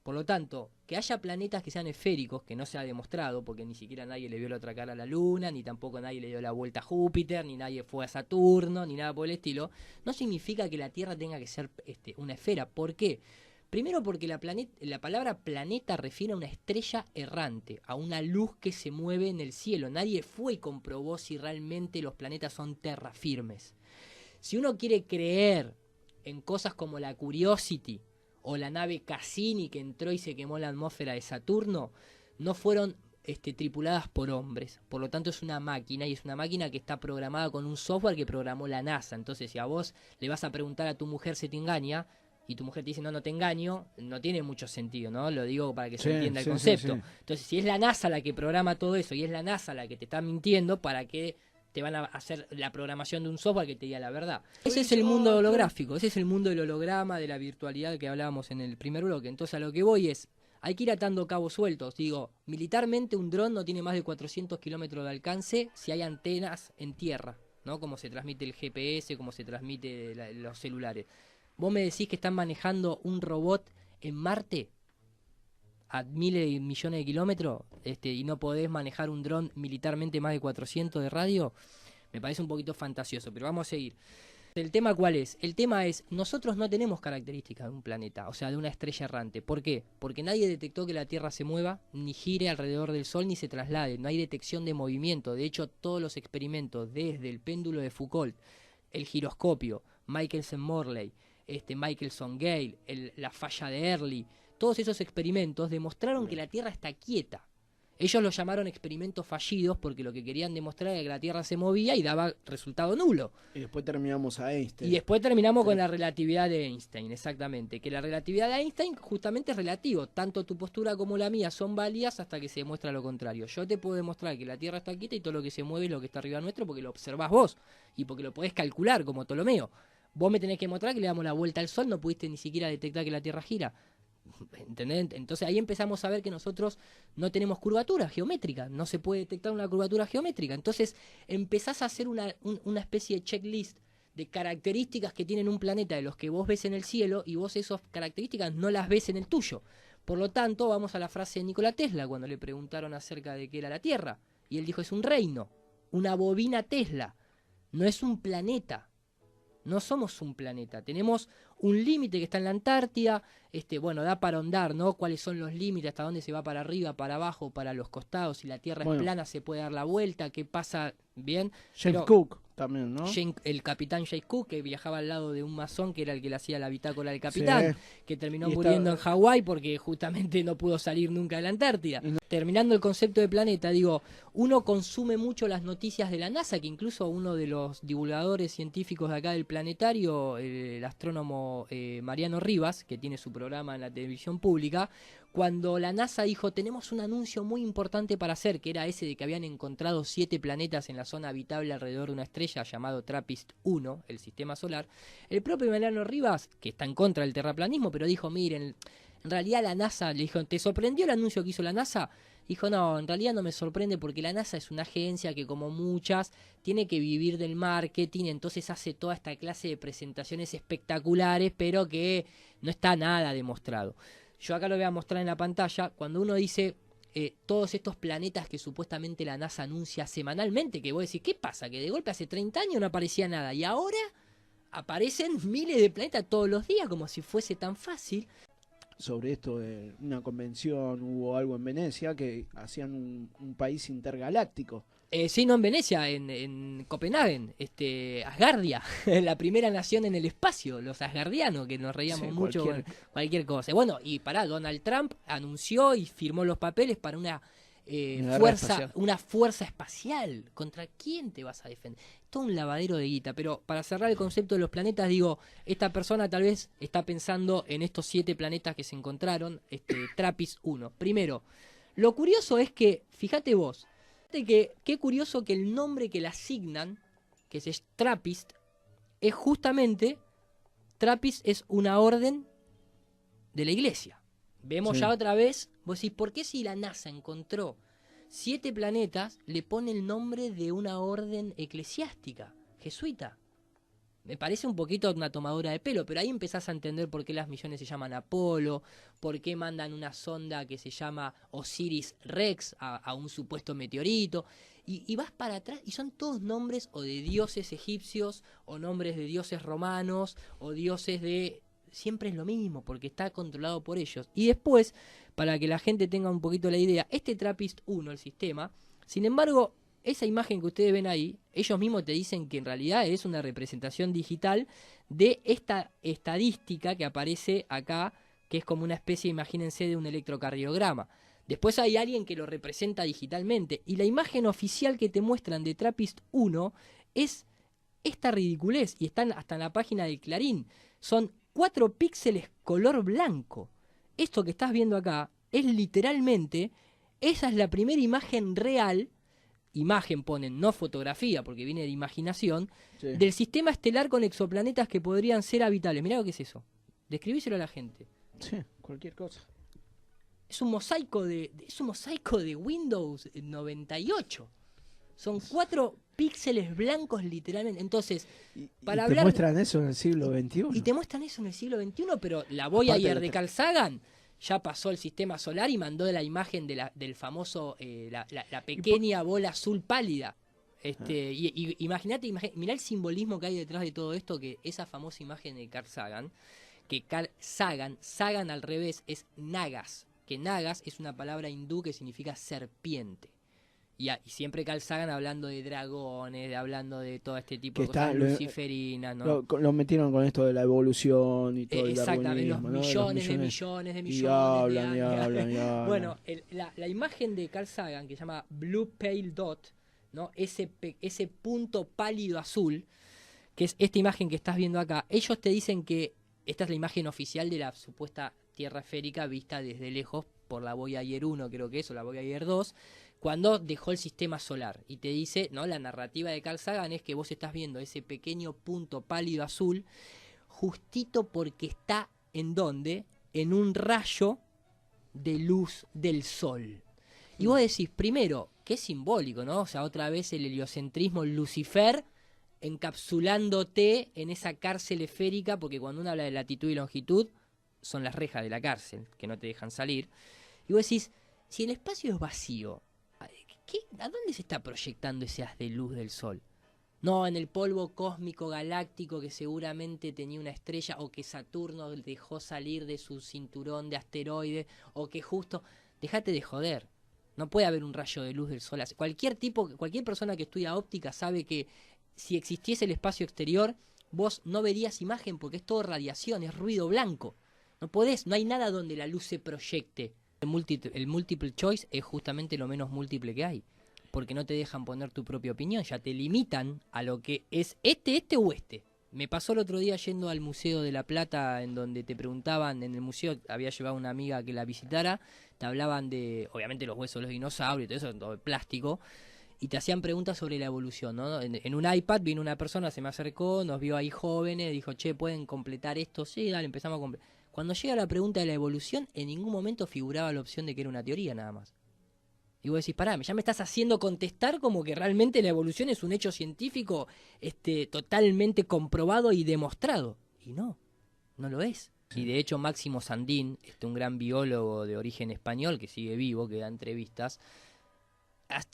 Por lo tanto, que haya planetas que sean esféricos, que no se ha demostrado, porque ni siquiera nadie le vio la otra cara a la Luna, ni tampoco nadie le dio la vuelta a Júpiter, ni nadie fue a Saturno, ni nada por el estilo, no significa que la Tierra tenga que ser una esfera. ¿Por qué? Primero porque la palabra planeta refiere a una estrella errante, a una luz que se mueve en el cielo. Nadie fue y comprobó si realmente los planetas son terrafirmes. Si uno quiere creer en cosas como la Curiosity o la nave Cassini que entró y se quemó la atmósfera de Saturno, no fueron tripuladas por hombres. Por lo tanto es una máquina, y es una máquina que está programada con un software que programó la NASA. Entonces si a vos le vas a preguntar a tu mujer si te engaña, y tu mujer te dice no te engaño, no tiene mucho sentido, ¿no? Lo digo para que se entienda el concepto. Sí. Entonces si es la NASA la que programa todo eso y es la NASA la que te está mintiendo, ¿para qué te van a hacer la programación de un software que te diga la verdad? Ese es el mundo holográfico, ese es el mundo del holograma, de la virtualidad que hablábamos en el primer bloque. Entonces a lo que voy es, hay que ir atando cabos sueltos. Digo, militarmente un dron no tiene más de 400 kilómetros de alcance si hay antenas en tierra, ¿no? Como se transmite el GPS, como se transmite los celulares. ¿Vos me decís que están manejando un robot en Marte a miles y millones de kilómetros y no podés manejar un dron militarmente más de 400 de radio? Me parece un poquito fantasioso, pero vamos a seguir. ¿El tema cuál es? El tema es, nosotros no tenemos características de un planeta, o sea, de una estrella errante. ¿Por qué? Porque nadie detectó que la Tierra se mueva, ni gire alrededor del Sol, ni se traslade. No hay detección de movimiento. De hecho, todos los experimentos, desde el péndulo de Foucault, el giroscopio, Michelson-Morley, Michelson-Gale, la falla de Early, todos esos experimentos demostraron que la Tierra está quieta. Ellos lo llamaron experimentos fallidos porque lo que querían demostrar era que la Tierra se movía y daba resultado nulo. Y después terminamos a Einstein. Y después terminamos con la relatividad de Einstein, exactamente. Que la relatividad de Einstein justamente es relativo. Tanto tu postura como la mía son válidas hasta que se demuestra lo contrario. Yo te puedo demostrar que la Tierra está quieta y todo lo que se mueve es lo que está arriba nuestro porque lo observás vos y porque lo podés calcular como Ptolomeo. Vos me tenés que mostrar que le damos la vuelta al Sol, no pudiste ni siquiera detectar que la Tierra gira. ¿Entendés? Entonces ahí empezamos a ver que nosotros no tenemos curvatura geométrica, no se puede detectar una curvatura geométrica. Entonces empezás a hacer una especie de checklist de características que tienen un planeta de los que vos ves en el cielo y vos esas características no las ves en el tuyo. Por lo tanto, vamos a la frase de Nikola Tesla cuando le preguntaron acerca de qué era la Tierra. Y él dijo, es un reino, una bobina Tesla, no es un planeta. No somos un planeta, tenemos un límite que está en la Antártida, da para ahondar, ¿no? ¿Cuáles son los límites? ¿Hasta dónde se va para arriba, para abajo, para los costados? Si la Tierra es plana, se puede dar la vuelta, ¿qué pasa? Bien. James Cook también, ¿no? El capitán James Cook, que viajaba al lado de un masón que era el que le hacía la bitácora del capitán, que terminó muriendo en Hawái porque justamente no pudo salir nunca de la Antártida. Terminando el concepto de planeta, digo, uno consume mucho las noticias de la NASA, que incluso uno de los divulgadores científicos de acá del planetario, el astrónomo Mariano Rivas, que tiene su programa en la televisión pública, cuando la NASA dijo, tenemos un anuncio muy importante para hacer, que era ese de que habían encontrado 7 planetas en la zona habitable alrededor de una estrella llamado TRAPPIST-1, el sistema solar, el propio Mariano Rivas, que está en contra del terraplanismo, pero dijo, miren, En realidad la NASA le dijo, ¿te sorprendió el anuncio que hizo la NASA? Dijo, no, en realidad no me sorprende porque la NASA es una agencia que, como muchas, tiene que vivir del marketing, entonces hace toda esta clase de presentaciones espectaculares, pero que no está nada demostrado. Yo acá lo voy a mostrar en la pantalla. Cuando uno dice todos estos planetas que supuestamente la NASA anuncia semanalmente, que vos decís, ¿qué pasa? Que de golpe hace 30 años no aparecía nada y ahora aparecen miles de planetas todos los días como si fuese tan fácil. Sobre esto de una convención, hubo algo en Venecia que hacían un país intergaláctico. Sí, no en Venecia, en Copenhague, Asgardia, la primera nación en el espacio, los asgardianos, que nos reíamos Sí, mucho con cualquier cosa. Bueno, y Donald Trump anunció y firmó los papeles para una fuerza espacial. ¿Contra quién te vas a defender? Todo un lavadero de guita. Pero para cerrar el concepto de los planetas, digo, esta persona tal vez está pensando en estos 7 planetas que se encontraron, TRAPPIST-1. Primero, lo curioso es que, fíjate vos, qué curioso que el nombre que le asignan, que es TRAPPIST, es justamente, TRAPPIST es una orden de la iglesia. Vemos ya otra vez, vos decís, ¿por qué si la NASA encontró 7 planetas, le pone el nombre de una orden eclesiástica, jesuita? Me parece un poquito una tomadura de pelo, pero ahí empezás a entender por qué las misiones se llaman Apolo, por qué mandan una sonda que se llama Osiris Rex a un supuesto meteorito, y vas para atrás, y son todos nombres o de dioses egipcios, o nombres de dioses romanos, o dioses de... Siempre es lo mismo, porque está controlado por ellos. Y después, para que la gente tenga un poquito la idea, TRAPPIST-1, el sistema, sin embargo, esa imagen que ustedes ven ahí, ellos mismos te dicen que en realidad es una representación digital de esta estadística que aparece acá, que es como una especie, imagínense, de un electrocardiograma. Después hay alguien que lo representa digitalmente, y la imagen oficial que te muestran de TRAPPIST-1 es esta ridiculez, y están hasta en la página del Clarín. Son 4 píxeles color blanco. Esto que estás viendo acá es literalmente, esa es la primera imagen real, imagen ponen, no fotografía, porque viene de imaginación, del sistema estelar con exoplanetas que podrían ser habitables. Mirá lo que es eso. Describíselo a la gente. Sí, cualquier cosa. Es un mosaico de Windows 98. Son 4 píxeles blancos literalmente. Entonces, para te muestran eso en el siglo XXI. Y te muestran eso en el siglo XXI, pero la Voyager de Carl Sagan ya pasó el sistema solar y mandó la imagen del famoso, la pequeña bola azul pálida. Imagínate, mirá el simbolismo que hay detrás de todo esto, que esa famosa imagen de Carl Sagan, que Sagan al revés es Nagas, que Nagas es una palabra hindú que significa serpiente. Y siempre Carl Sagan hablando de dragones, hablando de todo este tipo de cosas luciferinas, ¿no? Lo metieron con esto de la evolución y todo. Exactamente, los millones de millones de millones de años. Bueno, la imagen de Carl Sagan, que se llama Blue Pale Dot, ¿no? Ese punto pálido azul, que es esta imagen que estás viendo acá, ellos te dicen que esta es la imagen oficial de la supuesta Tierra esférica vista desde lejos por la Voyager 1, creo que es, o la Voyager 2, cuando dejó el sistema solar. Y te dice, ¿no? La narrativa de Carl Sagan es que vos estás viendo ese pequeño punto pálido azul justito porque está ¿en dónde? En un rayo de luz del sol. Y vos decís, primero, qué simbólico, ¿no? O sea, otra vez el heliocentrismo, Lucifer encapsulándote en esa cárcel esférica, porque cuando uno habla de latitud y longitud, son las rejas de la cárcel, que no te dejan salir. Y vos decís, si el espacio es vacío, ¿a dónde se está proyectando ese haz de luz del sol? No, en el polvo cósmico galáctico que seguramente tenía una estrella, o que Saturno dejó salir de su cinturón de asteroides, o que justo... Dejate de joder. No puede haber un rayo de luz del sol. Cualquier persona que estudia óptica sabe que si existiese el espacio exterior, vos no verías imagen porque es todo radiación, es ruido blanco. No hay nada donde la luz se proyecte. El multiple choice es justamente lo menos múltiple que hay, porque no te dejan poner tu propia opinión, ya te limitan a lo que es este o este. Me pasó el otro día yendo al Museo de La Plata, en donde te preguntaban, en el museo había llevado una amiga que la visitara, te hablaban de, obviamente, los huesos de los dinosaurios y todo eso, todo plástico, y te hacían preguntas sobre la evolución, ¿no? En un iPad vino una persona, se me acercó, nos vio ahí jóvenes, dijo, che, ¿pueden completar esto? Sí, dale, empezamos a completar. Cuando llega la pregunta de la evolución, en ningún momento figuraba la opción de que era una teoría nada más. Y vos decís, pará, ya me estás haciendo contestar como que realmente la evolución es un hecho científico totalmente comprobado y demostrado. Y no lo es. Sí. Y de hecho Máximo Sandín, un gran biólogo de origen español que sigue vivo, que da entrevistas,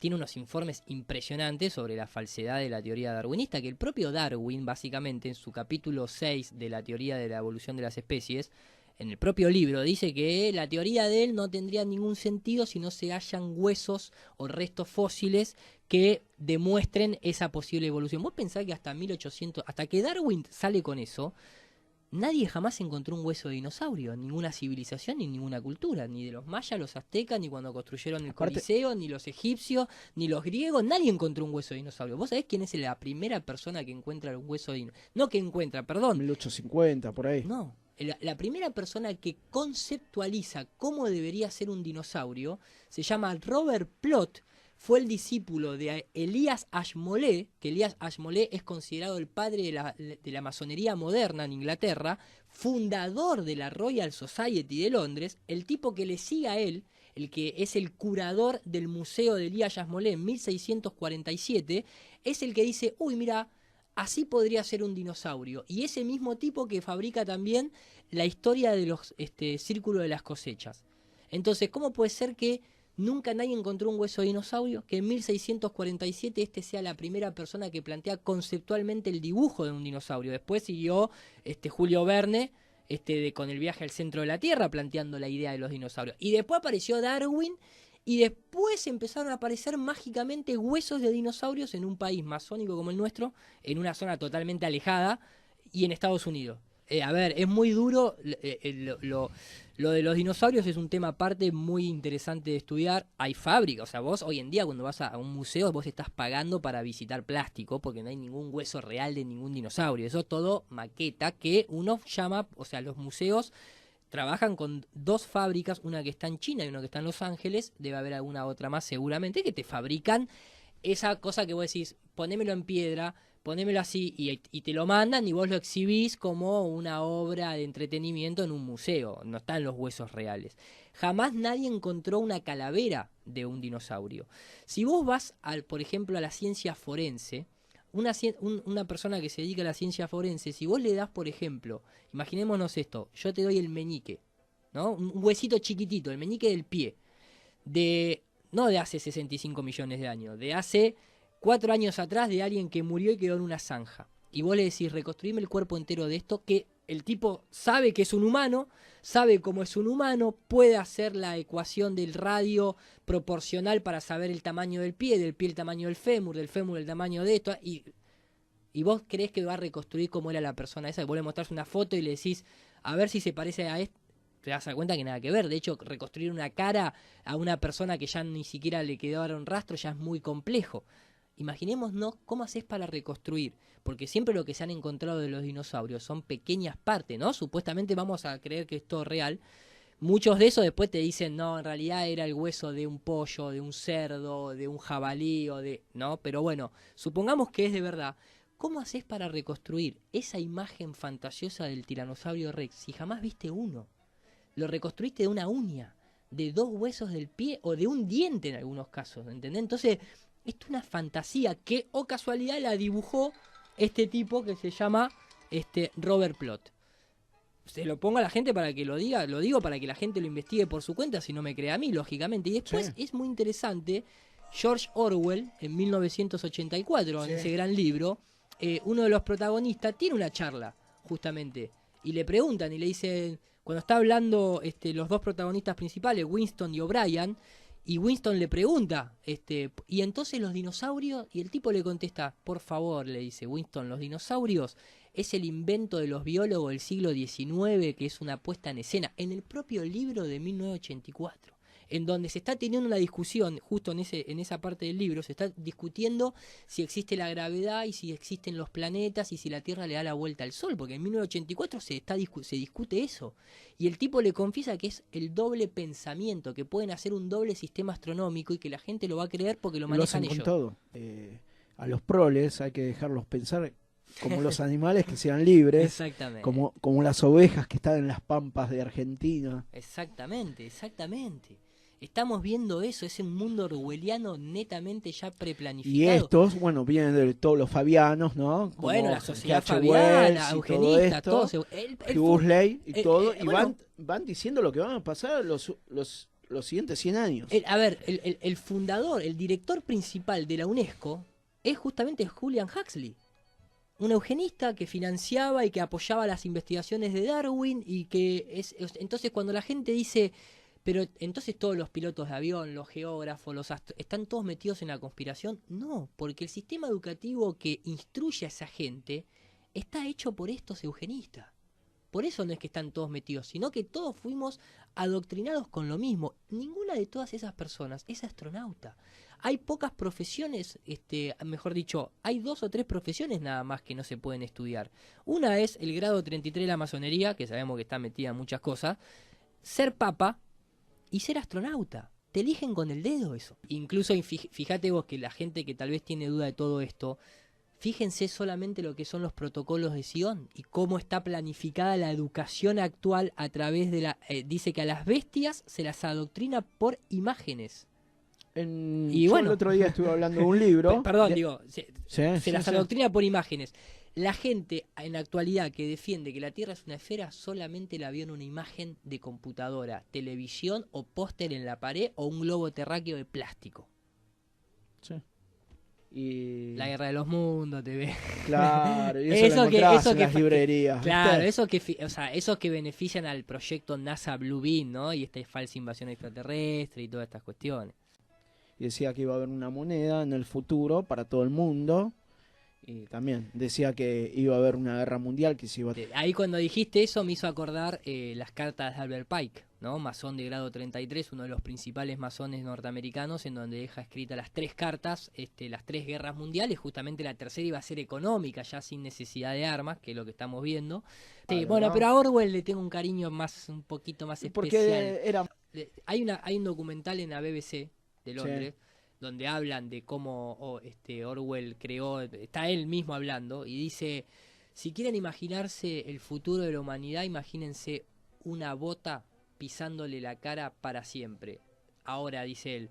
tiene unos informes impresionantes sobre la falsedad de la teoría darwinista, que el propio Darwin, básicamente, en su capítulo 6 de la teoría de la evolución de las especies, en el propio libro dice que la teoría de él no tendría ningún sentido si no se hallan huesos o restos fósiles que demuestren esa posible evolución. Vos pensás que hasta 1800, hasta que Darwin sale con eso, nadie jamás encontró un hueso de dinosaurio, ninguna civilización ni ninguna cultura, ni de los mayas, los aztecas, ni cuando construyeron el Coliseo, ni los egipcios, ni los griegos, nadie encontró un hueso de dinosaurio. ¿Vos sabés quién es la primera persona que encuentra un hueso de dinosaurio? No que encuentra, perdón. 1850, por ahí. No, la primera persona que conceptualiza cómo debería ser un dinosaurio se llama Robert Plot. Fue el discípulo de Elias Ashmole, que Elias Ashmole es considerado el padre de la masonería moderna en Inglaterra, fundador de la Royal Society de Londres, el tipo que le sigue a él, el que es el curador del museo de Elias Ashmole en 1647, es el que dice, uy, mira, así podría ser un dinosaurio. Y ese mismo tipo que fabrica también la historia de los círculos de las cosechas. Entonces, ¿cómo puede ser que nunca nadie encontró un hueso de dinosaurio? Que en 1647 sea la primera persona que plantea conceptualmente el dibujo de un dinosaurio. Después siguió Julio Verne con el viaje al centro de la Tierra planteando la idea de los dinosaurios. Y después apareció Darwin y después empezaron a aparecer mágicamente huesos de dinosaurios en un país masónico como el nuestro, en una zona totalmente alejada y en Estados Unidos. A ver, es muy duro, lo de los dinosaurios es un tema aparte muy interesante de estudiar. Hay fábricas, o sea, vos hoy en día cuando vas a un museo vos estás pagando para visitar plástico porque no hay ningún hueso real de ningún dinosaurio. Eso es todo maqueta que uno llama, o sea, los museos trabajan con dos fábricas, una que está en China y una que está en Los Ángeles, debe haber alguna otra más seguramente, que te fabrican esa cosa que vos decís, ponémelo en piedra, ponémelo así, y te lo mandan y vos lo exhibís como una obra de entretenimiento en un museo, no están los huesos reales. Jamás nadie encontró una calavera de un dinosaurio. Si vos vas, por ejemplo, a la ciencia forense, una persona que se dedica a la ciencia forense, si vos le das, por ejemplo, imaginémonos esto, yo te doy el meñique, ¿no? Un huesito chiquitito, el meñique del pie, no de hace 65 millones de años, de hace 4 años atrás, de alguien que murió y quedó en una zanja. Y vos le decís, reconstruime el cuerpo entero de esto, que el tipo sabe que es un humano, sabe cómo es un humano, puede hacer la ecuación del radio proporcional para saber el tamaño del pie el tamaño del fémur el tamaño de esto, y vos creés que va a reconstruir cómo era la persona esa, y vos le mostrás una foto y le decís, a ver si se parece a esto, te das cuenta que nada que ver. De hecho, reconstruir una cara a una persona que ya ni siquiera le quedaron rastro ya es muy complejo. Imaginémonos cómo haces para reconstruir, porque siempre lo que se han encontrado de los dinosaurios son pequeñas partes, ¿no? Supuestamente vamos a creer que es todo real. Muchos de esos después te dicen, no, en realidad era el hueso de un pollo, de un cerdo, de un jabalí, ¿no? Pero bueno, supongamos que es de verdad. ¿Cómo haces para reconstruir esa imagen fantasiosa del tiranosaurio Rex si jamás viste uno? Lo reconstruiste de una uña, de 2 huesos del pie o de un diente en algunos casos, ¿entendés? Entonces, esto es una fantasía que, o casualidad, la dibujó este tipo que se llama Robert Plot. Se lo pongo a la gente para que lo diga, lo digo para que la gente lo investigue por su cuenta, si no me cree a mí, lógicamente. Y después sí, es muy interesante, George Orwell, en 1984, sí, en ese gran libro, uno de los protagonistas tiene una charla, justamente, y le preguntan y le dicen, cuando está hablando los dos protagonistas principales, Winston y O'Brien, y Winston le pregunta, y entonces los dinosaurios, y el tipo le contesta, por favor, le dice Winston, los dinosaurios es el invento de los biólogos del siglo XIX, que es una puesta en escena, en el propio libro de 1984, en donde se está teniendo una discusión, justo en esa parte del libro, se está discutiendo si existe la gravedad y si existen los planetas y si la Tierra le da la vuelta al Sol, porque en 1984 se discute eso. Y el tipo le confiesa que es el doble pensamiento, que pueden hacer un doble sistema astronómico y que la gente lo va a creer porque lo manejan ellos. Con todo. A los proles hay que dejarlos pensar como los animales que sean libres, Exactamente. como las ovejas que están en las pampas de Argentina. Exactamente, exactamente. Estamos viendo eso, es un mundo orwelliano netamente ya Y preplanificado. estos, bueno, vienen de todos los fabianos, ¿no? Como Bueno, la sociedad G.H. fabiana, Wells y todo eugenista, esto, todos. Huxley y todo, y bueno, van diciendo lo que van a pasar los siguientes 100 años. a ver, el fundador, el director principal de la UNESCO es justamente Julian Huxley. Un eugenista que financiaba y que apoyaba las investigaciones de Darwin y que entonces cuando la gente dice, pero entonces todos los pilotos de avión, los geógrafos, están todos metidos en la conspiración, no, porque el sistema educativo que instruye a esa gente está hecho por estos eugenistas. Por eso no es que están todos metidos, sino que todos fuimos adoctrinados con lo mismo. Ninguna de todas esas personas es astronauta. Hay pocas profesiones, mejor dicho, hay 2 o 3 profesiones nada más que no se pueden estudiar. Una es el grado 33 de la masonería, que sabemos que está metida en muchas cosas, ser papa y ser astronauta. Te eligen con el dedo eso. Incluso fíjate vos que la gente que tal vez tiene duda de todo esto, fíjense solamente lo que son los protocolos de Sion y cómo está planificada la educación actual a través de dice que a las bestias se las adoctrina por imágenes. Yo el otro día estuve hablando de un libro. Perdón, se las sí. adoctrina por imágenes. La gente en la actualidad que defiende que la Tierra es una esfera solamente la vio en una imagen de computadora, televisión o póster en la pared o un globo terráqueo de plástico. Sí. Y... La Guerra de los Mundos, te ve. Claro, y eso lo encontrás en las librerías. Claro, esos que benefician al proyecto NASA Blue Beam, ¿no? Y esta falsa invasión extraterrestre y todas estas cuestiones. Y decía que iba a haber una moneda en el futuro para todo el mundo. Y también decía que iba a haber una guerra mundial que se iba a... Ahí cuando dijiste eso me hizo acordar las cartas de Albert Pike, ¿no? Masón de grado 33, uno de los principales masones norteamericanos, en donde deja escritas las 3 cartas, las 3 guerras mundiales. Justamente la tercera iba a ser económica, ya sin necesidad de armas, que es lo que estamos viendo. Sí, bueno, ¿no? Pero a Orwell le tengo un cariño un poquito más especial. Porque era... Hay un documental en la BBC de Londres, sí, donde hablan de cómo Orwell creó, está él mismo hablando, y dice, si quieren imaginarse el futuro de la humanidad, imagínense una bota pisándole la cara para siempre. Ahora, dice él,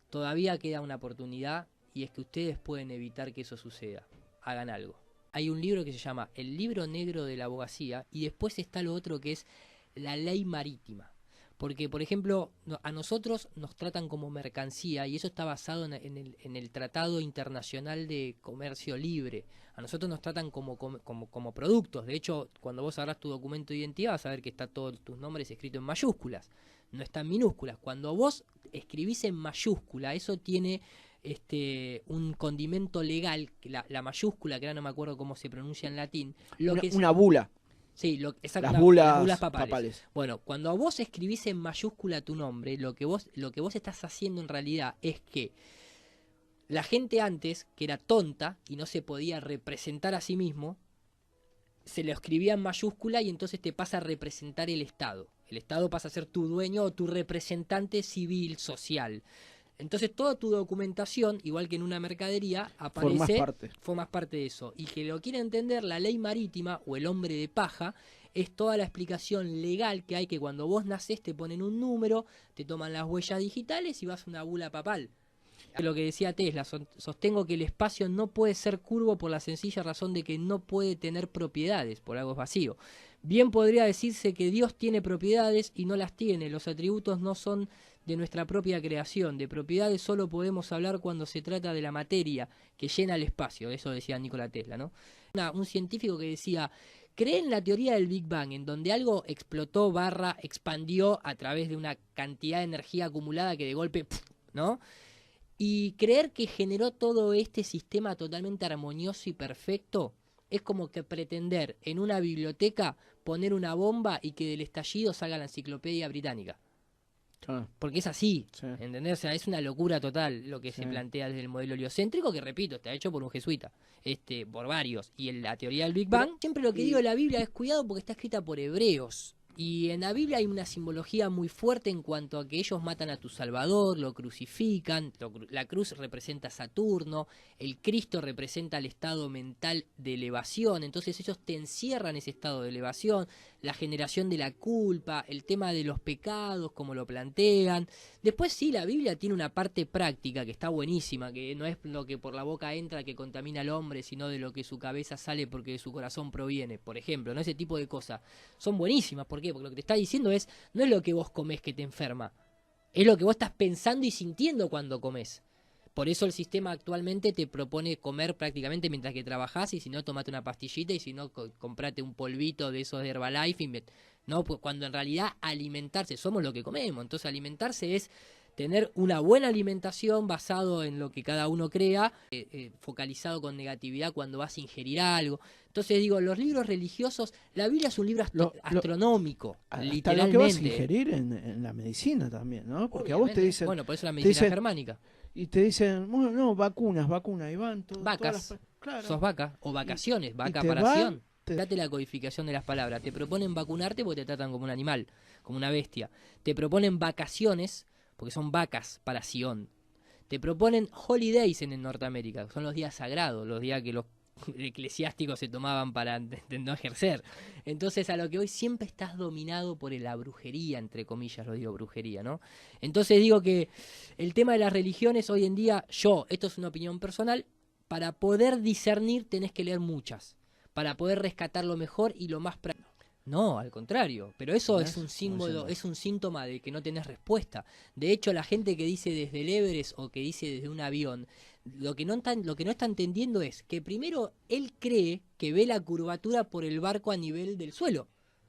todavía queda una oportunidad y es que ustedes pueden evitar que eso suceda. Hagan algo. Hay un libro que se llama El libro negro de la abogacía y después está lo otro que es la ley marítima. Porque, por ejemplo, a nosotros nos tratan como mercancía y eso está basado en el Tratado Internacional de Comercio Libre. A nosotros nos tratan como productos. De hecho, cuando vos agarrás tu documento de identidad vas a ver que está todos tus nombres escritos en mayúsculas. No está en minúsculas. Cuando vos escribís en mayúscula, eso tiene un condimento legal, la mayúscula, que ahora no me acuerdo cómo se pronuncia en latín. Una bula. Sí, exacto, las bulas papales. Bueno, cuando vos escribís en mayúscula tu nombre, lo que vos estás haciendo en realidad es que la gente antes, que era tonta y no se podía representar a sí mismo, se lo escribía en mayúscula y entonces te pasa a representar el Estado. El Estado pasa a ser tu dueño o tu representante civil, social. Entonces toda tu documentación, igual que en una mercadería, aparece, formas parte de eso. Y que lo quiere entender, la ley marítima o el hombre de paja es toda la explicación legal que hay, que cuando vos nacés te ponen un número, te toman las huellas digitales y vas a una bula papal. Lo que decía Tesla, sostengo que el espacio no puede ser curvo por la sencilla razón de que no puede tener propiedades, por algo es vacío. Bien podría decirse que Dios tiene propiedades y no las tiene, los atributos no son de nuestra propia creación, de propiedades solo podemos hablar cuando se trata de la materia que llena el espacio, eso decía Nikola Tesla, ¿no? Un científico que decía, cree en la teoría del Big Bang, en donde algo explotó, expandió a través de una cantidad de energía acumulada que de golpe, ¿no? Y creer que generó todo este sistema totalmente armonioso y perfecto es como que pretender en una biblioteca poner una bomba y que del estallido salga la enciclopedia británica. Porque es así, sí. ¿Entendés? O sea, es una locura total lo que se plantea desde el modelo heliocéntrico, que repito, está hecho por un jesuita, por varios. Y en la teoría del Big Bang, siempre lo que digo de la Biblia es cuidado porque está escrita por hebreos. Y en la Biblia hay una simbología muy fuerte en cuanto a que ellos matan a tu Salvador, lo crucifican, la cruz representa a Saturno, el Cristo representa el estado mental de elevación, entonces ellos te encierran ese estado de elevación, la generación de la culpa, el tema de los pecados, como lo plantean. Después sí, la Biblia tiene una parte práctica que está buenísima, que no es lo que por la boca entra que contamina al hombre, sino de lo que su cabeza sale porque de su corazón proviene, por ejemplo, ¿no? Ese tipo de cosas son buenísimas. ¿Por qué? Porque lo que te está diciendo no es lo que vos comés que te enferma, es lo que vos estás pensando y sintiendo cuando comés. Por eso el sistema actualmente te propone comer prácticamente mientras que trabajás, y si no, tomate una pastillita, y si no, comprate un polvito de esos de Herbalife, ¿no? Pues cuando en realidad alimentarse, somos lo que comemos. Entonces alimentarse es tener una buena alimentación basado en lo que cada uno crea, focalizado con negatividad cuando vas a ingerir algo. Entonces digo, los libros religiosos, la Biblia es un libro astronómico, literalmente. Hasta lo que vas a ingerir en la medicina también, ¿no? Porque obviamente, a vos te dicen... Bueno, por eso la medicina germánica. Y te dicen, bueno, no, vacunas, y van vacas, claro. Sos vaca, o vacaciones, vaca para acción. Date la codificación de las palabras. Te proponen vacunarte porque te tratan como un animal, como una bestia. Te proponen vacaciones porque son vacas para Sion. Te proponen holidays en Norteamérica, que son los días sagrados, los días que los eclesiásticos se tomaban para no ejercer. Entonces, a lo que hoy siempre estás dominado por la brujería, entre comillas, lo digo brujería, ¿no? Entonces digo que el tema de las religiones hoy en día, esto es una opinión personal, para poder discernir tenés que leer muchas, para poder rescatar lo mejor y lo más práctico. No, al contrario, pero eso es un símbolo, es un síntoma de que no tenés respuesta. De hecho, la gente que dice desde el Everest o que dice desde un avión, lo que no está entendiendo es que primero él cree que ve la curvatura por el barco a nivel del suelo,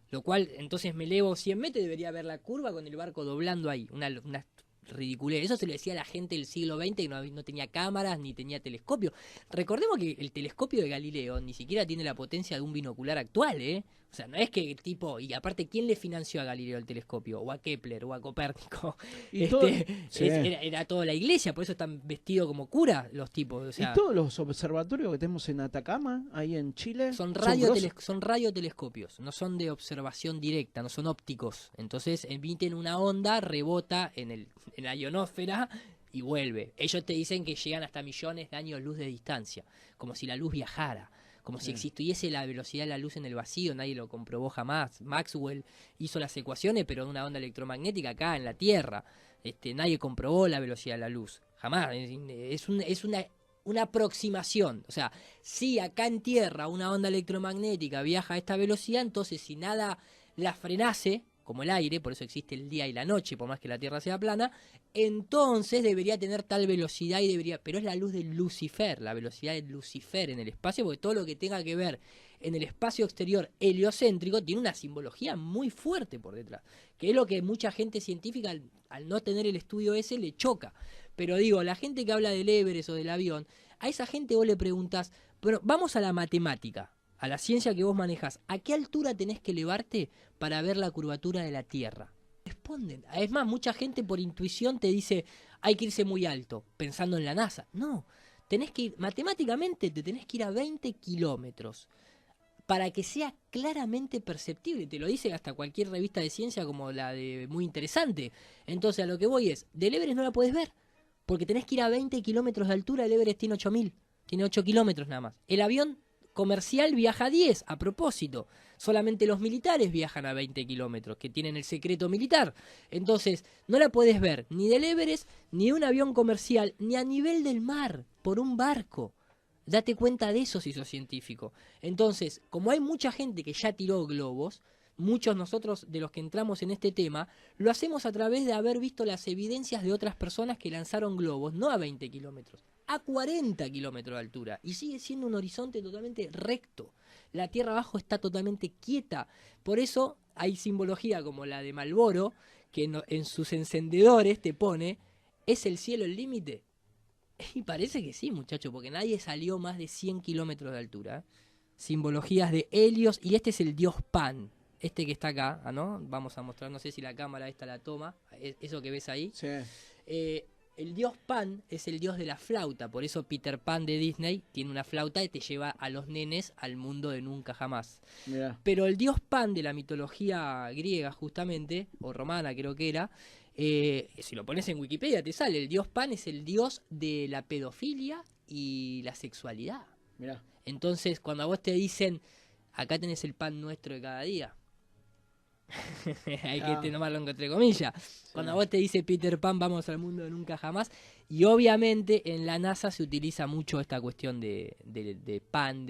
lo cual entonces me elevo 100 metros y debería ver la curva con el barco doblando ahí, una ridiculez. Eso se lo decía a la gente del siglo XX que no tenía cámaras ni tenía telescopio. Recordemos que el telescopio de Galileo ni siquiera tiene la potencia de un binocular actual, ¿eh? O sea, no es que el tipo... Y aparte, ¿quién le financió a Galileo el telescopio? O a Kepler, o a Copérnico. Era toda la iglesia, por eso están vestidos como curas los tipos. O sea, y todos los observatorios que tenemos en Atacama, ahí en Chile... Son radiotelescopios, no son de observación directa, no son ópticos. Entonces emiten una onda, rebota en la ionosfera y vuelve. Ellos te dicen que llegan hasta millones de años luz de distancia, como si la luz viajara. Como si existiese la velocidad de la luz en el vacío, nadie lo comprobó jamás. Maxwell hizo las ecuaciones, pero en una onda electromagnética acá en la Tierra. Nadie comprobó la velocidad de la luz, jamás. Es una aproximación. O sea, si acá en Tierra una onda electromagnética viaja a esta velocidad, entonces si nada la frenase, como el aire, por eso existe el día y la noche, por más que la Tierra sea plana, entonces debería tener tal velocidad pero es la luz de Lucifer, la velocidad de Lucifer en el espacio, porque todo lo que tenga que ver en el espacio exterior heliocéntrico tiene una simbología muy fuerte por detrás, que es lo que mucha gente científica al no tener el estudio ese le choca. Pero digo, la gente que habla del Everest o del avión, a esa gente vos le preguntás, pero vamos a la matemática, a la ciencia que vos manejás, ¿a qué altura tenés que elevarte para ver la curvatura de la Tierra? Responden. Es más, mucha gente por intuición te dice, hay que irse muy alto, pensando en la NASA. No, tenés que ir, matemáticamente te tenés que ir a 20 kilómetros para que sea claramente perceptible. Te lo dice hasta cualquier revista de ciencia como la de Muy Interesante. Entonces a lo que voy es, del Everest no la podés ver, porque tenés que ir a 20 kilómetros de altura, el Everest tiene 8.000, tiene 8 kilómetros nada más. El avión comercial viaja a 10, a propósito. Solamente los militares viajan a 20 kilómetros, que tienen el secreto militar. Entonces, no la podés ver ni del Everest, ni de un avión comercial, ni a nivel del mar, por un barco. Date cuenta de eso si sos científico. Entonces, como hay mucha gente que ya tiró globos, muchos nosotros de los que entramos en este tema, lo hacemos a través de haber visto las evidencias de otras personas que lanzaron globos, no a 20 kilómetros, a 40 kilómetros de altura, y sigue siendo un horizonte totalmente recto. La tierra abajo está totalmente quieta. Por eso hay simbología como la de Marlboro, que en sus encendedores te pone, ¿es el cielo el límite? Y parece que sí, muchacho, porque nadie salió más de 100 kilómetros de altura. Simbologías de Helios, y este es el dios Pan. Este que está acá, ¿no? Vamos a mostrar, no sé si la cámara esta la toma, eso que ves ahí. Sí. el dios Pan es el dios de la flauta, por eso Peter Pan de Disney tiene una flauta y te lleva a los nenes al mundo de nunca jamás. Mirá. Pero el dios Pan de la mitología griega justamente, o romana creo que era, si lo pones en Wikipedia te sale, el dios Pan es el dios de la pedofilia y la sexualidad. Mirá. Entonces cuando a vos te dicen, acá tenés el pan nuestro de cada día, hay que tomarlo entre comillas. Cuando a vos te dice Peter Pan, vamos al mundo de nunca jamás. Y obviamente en la NASA se utiliza mucho esta cuestión de pan,